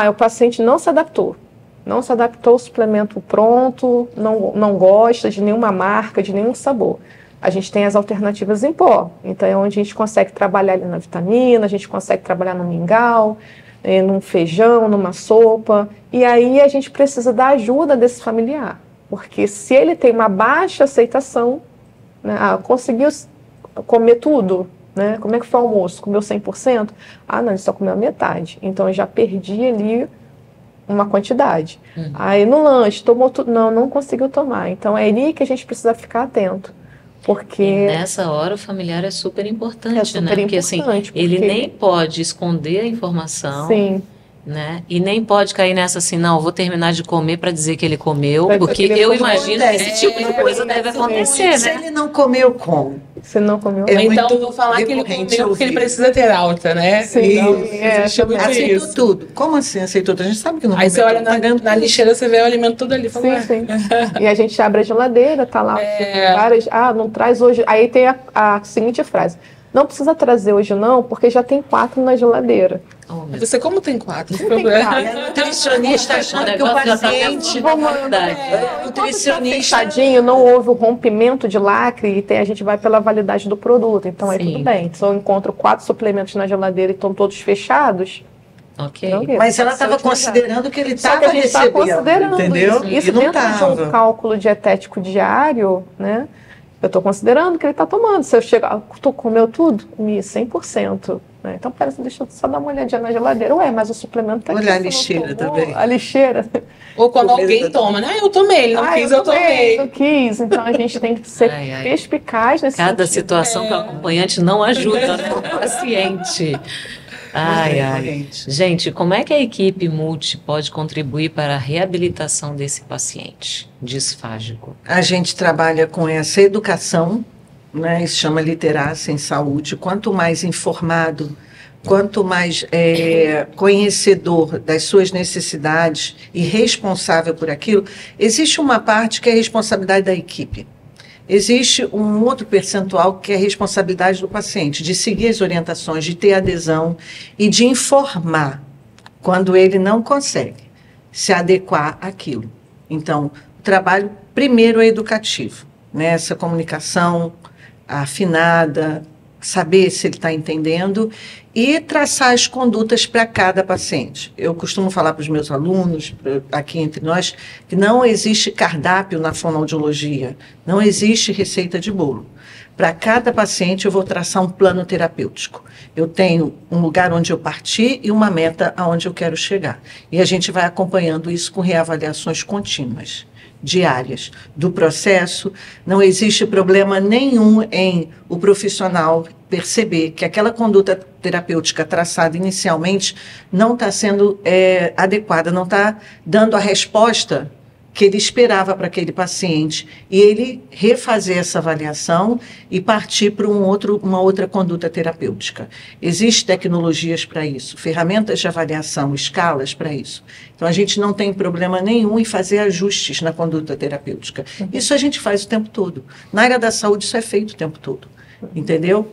O paciente não se adaptou. Não se adaptou ao suplemento pronto, não gosta de nenhuma marca, de nenhum sabor. A gente tem as alternativas em pó. Então é onde a gente consegue trabalhar ali na vitamina, a gente consegue trabalhar no mingau. num feijão, numa sopa. E aí a gente precisa da ajuda desse familiar. Porque se ele tem uma baixa aceitação, né, conseguiu comer tudo, né? Como é que foi o almoço? Comeu 100%? Não, ele só comeu a metade. Então eu já perdi ali uma quantidade. Aí no lanche, tomou tudo? Não conseguiu tomar. Então é ali que a gente precisa ficar atento. Porque e nessa hora o familiar é super importante, é super né? Porque assim, ele nem pode esconder a informação. Sim. Né? E nem pode cair nessa assim, não, vou terminar de comer para dizer que ele comeu, Vai, porque eu imagino que esse tipo de coisa deve acontecer, Se né? ele não comeu, como? Se não comeu, então vou falar que ele comeu porque ele precisa ter alta, né? Sim, Então, aceitou tudo. Como assim aceitou tudo? A gente sabe que não Aí você olha na lixeira, você vê o alimento todo ali. Sim, sim. E a gente abre a geladeira, tá lá várias. Não traz hoje. Aí tem a seguinte frase: não precisa trazer hoje não, porque já tem 4 na geladeira. Você como tem 4? A nutricionista achando que o paciente... O nutricionista não houve o rompimento de lacre e a gente vai pela validade do produto. Então aí tudo bem. Se eu encontro 4 suplementos na geladeira e estão todos fechados... Ok. Mas ela estava considerando que ele estava recebendo, entendeu? Isso dentro de um cálculo dietético diário, né? Eu estou considerando que ele está tomando. Se eu chegar, tu comeu tudo? Comi 100%. Né? Então, deixa eu só dar uma olhadinha na geladeira. Mas o suplemento está aqui. Olha a lixeira também. A lixeira. Ou quando alguém toma, né? Eu tomei, ele não quis, eu tomei. Eu quis. Então, a gente tem que ser perspicaz nesse Cada situação que o acompanhante não ajuda o paciente. Gente, como é que a equipe Multi pode contribuir para a reabilitação desse paciente disfágico? A gente trabalha com essa educação, né? Isso chama Literacia em Saúde. Quanto mais informado, quanto mais conhecedor das suas necessidades e responsável por aquilo, existe uma parte que é a responsabilidade da equipe. Existe um outro percentual que é a responsabilidade do paciente, de seguir as orientações, de ter adesão e de informar quando ele não consegue se adequar àquilo. Então, o trabalho primeiro é educativo, né? Essa comunicação afinada, saber se ele está entendendo e traçar as condutas para cada paciente. Eu costumo falar para os meus alunos, aqui entre nós, que não existe cardápio na fonoaudiologia, não existe receita de bolo. Para cada paciente eu vou traçar um plano terapêutico. Eu tenho um lugar onde eu parti e uma meta aonde eu quero chegar. E a gente vai acompanhando isso com reavaliações contínuas, diárias do processo. Não existe problema nenhum em o profissional perceber que aquela conduta terapêutica traçada inicialmente não está sendo adequada, não está dando a resposta que ele esperava para aquele paciente, e ele refazer essa avaliação e partir para uma outra conduta terapêutica. Existem tecnologias para isso, ferramentas de avaliação, escalas para isso. Então, a gente não tem problema nenhum em fazer ajustes na conduta terapêutica. Isso a gente faz o tempo todo. Na área da saúde, isso é feito o tempo todo, entendeu?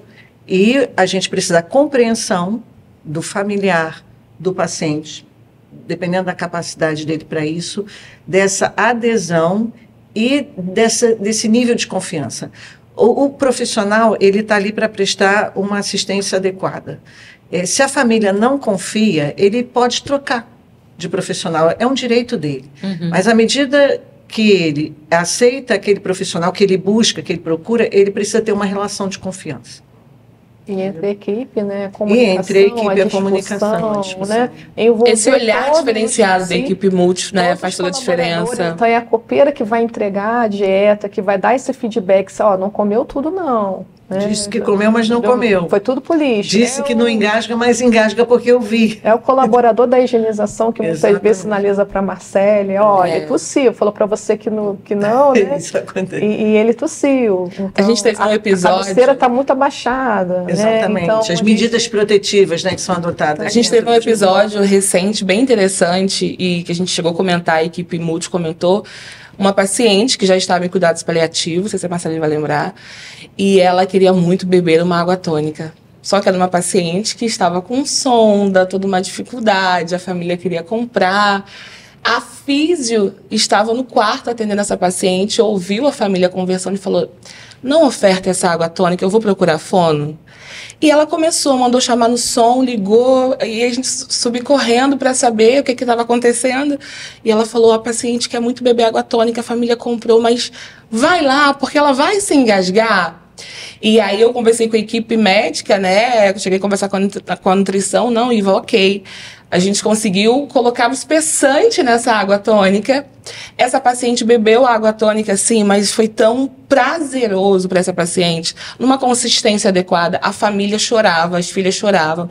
E a gente precisa da compreensão do familiar, do paciente, dependendo da capacidade dele para isso, dessa adesão e desse nível de confiança. O profissional, ele está ali para prestar uma assistência adequada. Se a família não confia, ele pode trocar de profissional, é um direito dele. Mas à medida que ele aceita aquele profissional, que ele busca, que ele procura, ele precisa ter uma relação de confiança. E entre a equipe, né, a comunicação, e entre a equipe e a comunicação, né, esse olhar diferenciado da equipe Multi, né, faz toda a diferença. Então é a copeira que vai entregar a dieta, que vai dar esse feedback, não comeu tudo não. Né? Disse que comeu, mas não comeu. Foi tudo pro lixo. Disse que não engasga, mas engasga porque eu vi. É o colaborador da higienização que muitas vezes sinaliza para a Marcele, olha, tossiu, falou para você que não, né? Isso acontece. E ele tossiu. Então, a gente teve um episódio... A cabeceira está muito abaixada. Exatamente. Né? Então, as medidas protetivas, né, que são adotadas. A gente teve um episódio recente, bem interessante, e que a gente chegou a comentar, a equipe Multi comentou, uma paciente que já estava em cuidados paliativos, não sei se a Marcela vai lembrar, e ela queria muito beber uma água tônica. Só que era uma paciente que estava com sonda, toda uma dificuldade, a família queria comprar. A físio estava no quarto atendendo essa paciente, ouviu a família conversando e falou: não oferta essa água tônica, eu vou procurar fono. E ela começou, mandou chamar no som, ligou, e a gente subiu correndo para saber o que estava acontecendo. E ela falou, a paciente quer muito beber água tônica, a família comprou, mas vai lá, porque ela vai se engasgar. E aí eu conversei com a equipe médica, né? Eu cheguei a conversar com a nutrição, não, Iva, ok. A gente conseguiu colocar o espessante nessa água tônica. Essa paciente bebeu água tônica, sim, mas foi tão prazeroso para essa paciente, numa consistência adequada. A família chorava, as filhas choravam.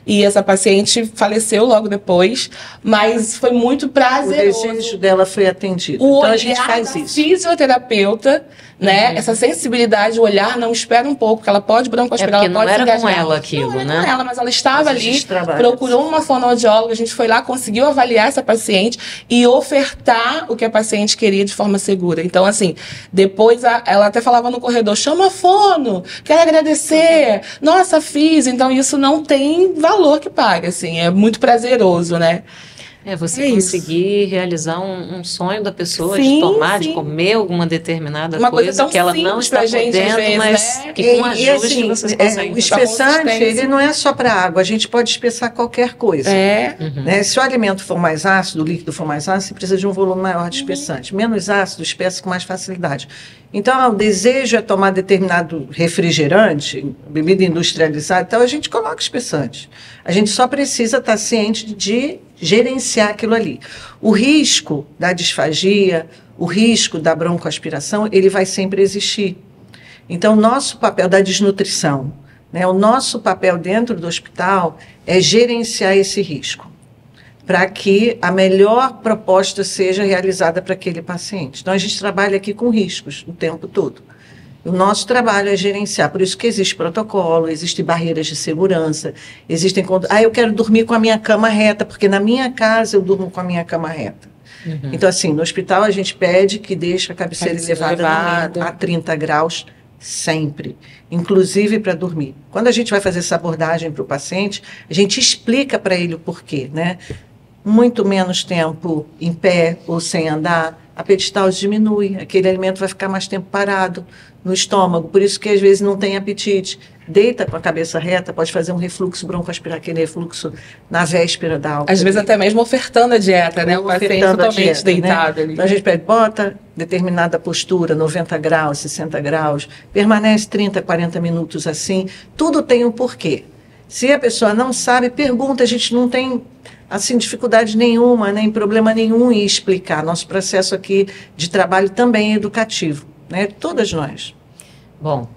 E essa paciente faleceu logo depois, mas foi muito prazeroso. O desejo dela foi atendido. O Então a gente olhar faz da isso. fisioterapeuta, né? Essa sensibilidade, o olhar, não espera um pouco, que ela pode broncoaspirar, ela porque pode não era com engasgar. ela aquilo, não era né? com ela, mas ela estava Mas a ali, gente trabalha procurou uma fonoaudióloga, a gente foi lá, conseguiu avaliar essa paciente e ofertar o que a paciente queria de forma segura. Então, assim, depois ela até falava no corredor, chama a fono, quero agradecer, nossa, fiz. Então, isso não tem valor que pague, assim, é muito prazeroso, né? Você É conseguir realizar um sonho da pessoa de Sim, tomar, de sim. comer alguma determinada Uma coisa tão que ela não simples está pra gente, às podendo, vezes, mas né? que com ajuste assim, vocês o conseguem. espessante, consistência. ele não é só para água, a gente pode espessar qualquer coisa. Né? Se o alimento for mais ácido, o líquido for mais ácido, você precisa de um volume maior de espessante. Menos ácido, espessa com mais facilidade. Então, o desejo é tomar determinado refrigerante, bebida industrializada, então a gente coloca espessante. A gente só precisa estar ciente de gerenciar aquilo ali. O risco da disfagia, o risco da broncoaspiração, ele vai sempre existir. Então, o nosso papel da desnutrição, né, o nosso papel dentro do hospital é gerenciar esse risco, para que a melhor proposta seja realizada para aquele paciente. Então, a gente trabalha aqui com riscos o tempo todo. O nosso trabalho é gerenciar, por isso que existe protocolo, existem barreiras de segurança, existem... eu quero dormir com a minha cama reta, porque na minha casa eu durmo com a minha cama reta. Então, assim, no hospital a gente pede que deixe a cabeceira elevada no mínimo a 30 graus, sempre, inclusive para dormir. Quando a gente vai fazer essa abordagem para o paciente, a gente explica para ele o porquê, né? Muito menos tempo em pé ou sem andar, a peristalse diminui, aquele alimento vai ficar mais tempo parado no estômago, por isso que às vezes não tem apetite. Deita com a cabeça reta, pode fazer um refluxo broncoaspirar, aquele refluxo na véspera da alta. Às vezes até mesmo ofertando a dieta, né? O paciente totalmente deitado, né? Ali. Então a gente pede, bota determinada postura, 90 graus, 60 graus, permanece 30, 40 minutos assim, tudo tem um porquê. Se a pessoa não sabe, pergunta, a gente não tem assim dificuldade nenhuma, nem problema nenhum em explicar. Nosso processo aqui de trabalho também é educativo, né? Todas nós. Bom,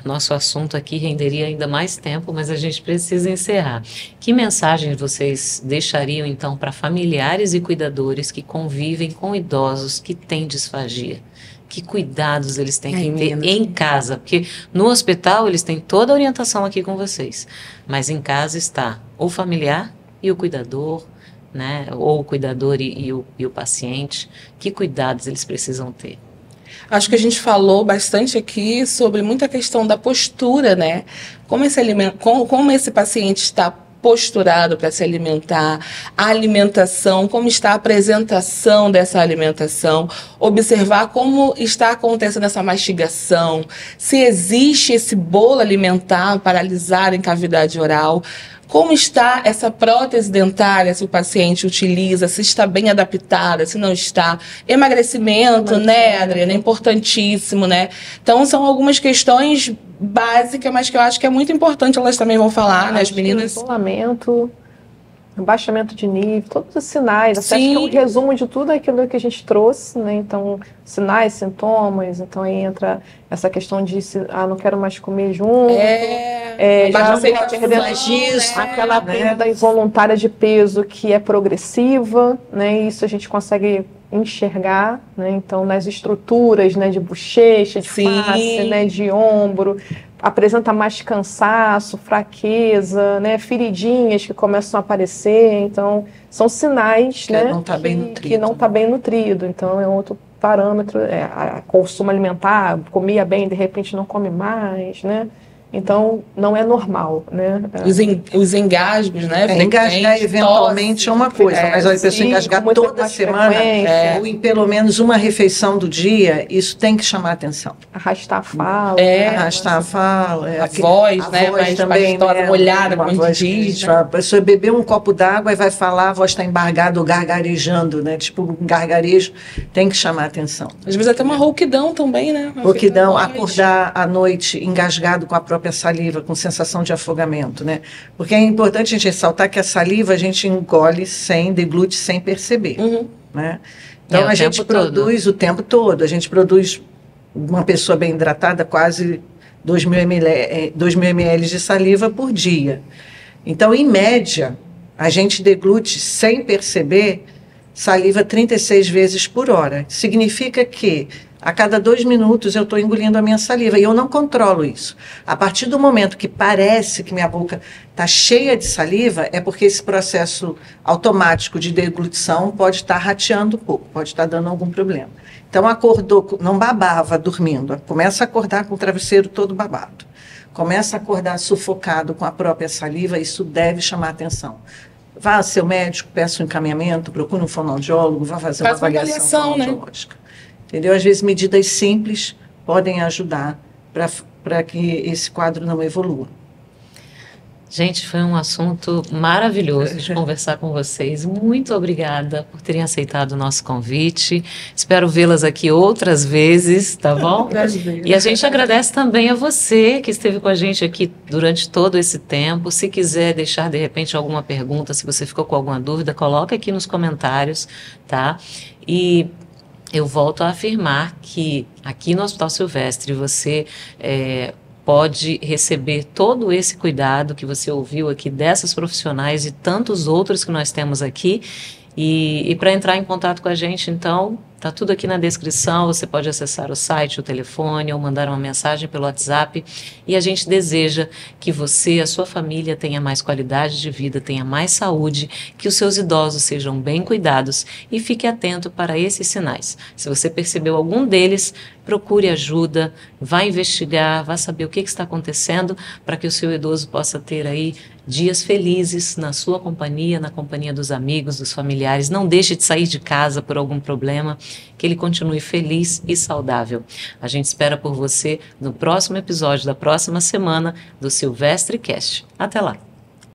nosso assunto aqui renderia ainda mais tempo, mas a gente precisa encerrar. Que mensagem vocês deixariam, então, para familiares e cuidadores que convivem com idosos que têm disfagia? Que cuidados eles têm que ter em casa? Porque no hospital eles têm toda a orientação aqui com vocês, mas em casa está o familiar e o cuidador, né? Ou o cuidador e o paciente. Que cuidados eles precisam ter? Acho que a gente falou bastante aqui sobre muita questão da postura, né? Como esse paciente está posturado para se alimentar, a alimentação, como está a apresentação dessa alimentação, observar como está acontecendo essa mastigação, se existe esse bolo alimentar paralisado em cavidade oral, como está essa prótese dentária, se o paciente utiliza, se está bem adaptada, se não está. Emagrecimento, né, Adriana? É importantíssimo, né? Então, são algumas questões básicas, mas que eu acho que é muito importante, elas também vão falar, né, as meninas? Isolamento, abaixamento de nível, todos os sinais. Acho Sim. que é um resumo de tudo aquilo que a gente trouxe, né? Então, sinais, sintomas, então aí entra essa questão de não quero mais comer junto. Já aquela perda involuntária de peso que é progressiva, né? Isso a gente consegue enxergar, né? Então, nas estruturas, né, de bochecha, de face, né, de ombro, apresenta mais cansaço, fraqueza, né, feridinhas que começam a aparecer. Então, são sinais, que né, não tá bem nutrido. Que não está bem nutrido. Então, é outro parâmetro, consumo alimentar, comia bem, de repente não come mais, né? Então, não é normal, né? Os engasgos, né? Engasgar eventualmente é uma coisa, mas olha, a pessoa engasgar toda semana, ou em pelo menos uma refeição do dia, isso tem que chamar a atenção. Arrastar a fala. Arrastar a fala. A voz, né? Mais também, pastosa, molhada, como a gente diz. A pessoa bebeu um copo d'água e vai falar, a voz está embargada ou gargarejando, né? Tipo, um gargarejo tem que chamar a atenção. Às vezes até uma rouquidão também, né? Rouquidão, acordar à noite engasgado com a própria saliva, com sensação de afogamento, né? Porque é importante a gente ressaltar que a saliva a gente engole sem, deglute sem perceber, né? Então a gente produz o tempo todo, a gente produz uma pessoa bem hidratada quase 2.000 ml de saliva por dia. Então, em média, a gente deglute sem perceber saliva 36 vezes por hora. Significa que a cada 2 minutos eu estou engolindo a minha saliva e eu não controlo isso. A partir do momento que parece que minha boca está cheia de saliva, é porque esse processo automático de deglutição pode estar rateando um pouco, pode estar dando algum problema. Então acordou, não babava dormindo, começa a acordar com o travesseiro todo babado. Começa a acordar sufocado com a própria saliva, isso deve chamar atenção. Vá ao seu médico, peça um encaminhamento, procure um fonoaudiólogo, vá fazer uma avaliação fonoaudiológica. Né? Entendeu? Às vezes medidas simples podem ajudar para que esse quadro não evolua. Gente, foi um assunto maravilhoso de conversar com vocês. Muito obrigada por terem aceitado o nosso convite. Espero vê-las aqui outras vezes, tá bom? E a gente agradece também a você que esteve com a gente aqui durante todo esse tempo. Se quiser deixar, de repente, alguma pergunta, se você ficou com alguma dúvida, coloca aqui nos comentários, tá? E eu volto a afirmar que aqui no Hospital Silvestre você pode receber todo esse cuidado que você ouviu aqui dessas profissionais e tantos outros que nós temos aqui. E para entrar em contato com a gente, então, está tudo aqui na descrição. Você pode acessar o site, o telefone ou mandar uma mensagem pelo WhatsApp. E a gente deseja que você, a sua família, tenha mais qualidade de vida, tenha mais saúde, que os seus idosos sejam bem cuidados e fique atento para esses sinais. Se você percebeu algum deles, procure ajuda, vá investigar, vá saber o que está acontecendo para que o seu idoso possa ter aí dias felizes na sua companhia, na companhia dos amigos, dos familiares. Não deixe de sair de casa por algum problema, que ele continue feliz e saudável. A gente espera por você no próximo episódio da próxima semana do Silvestre Cast. Até lá!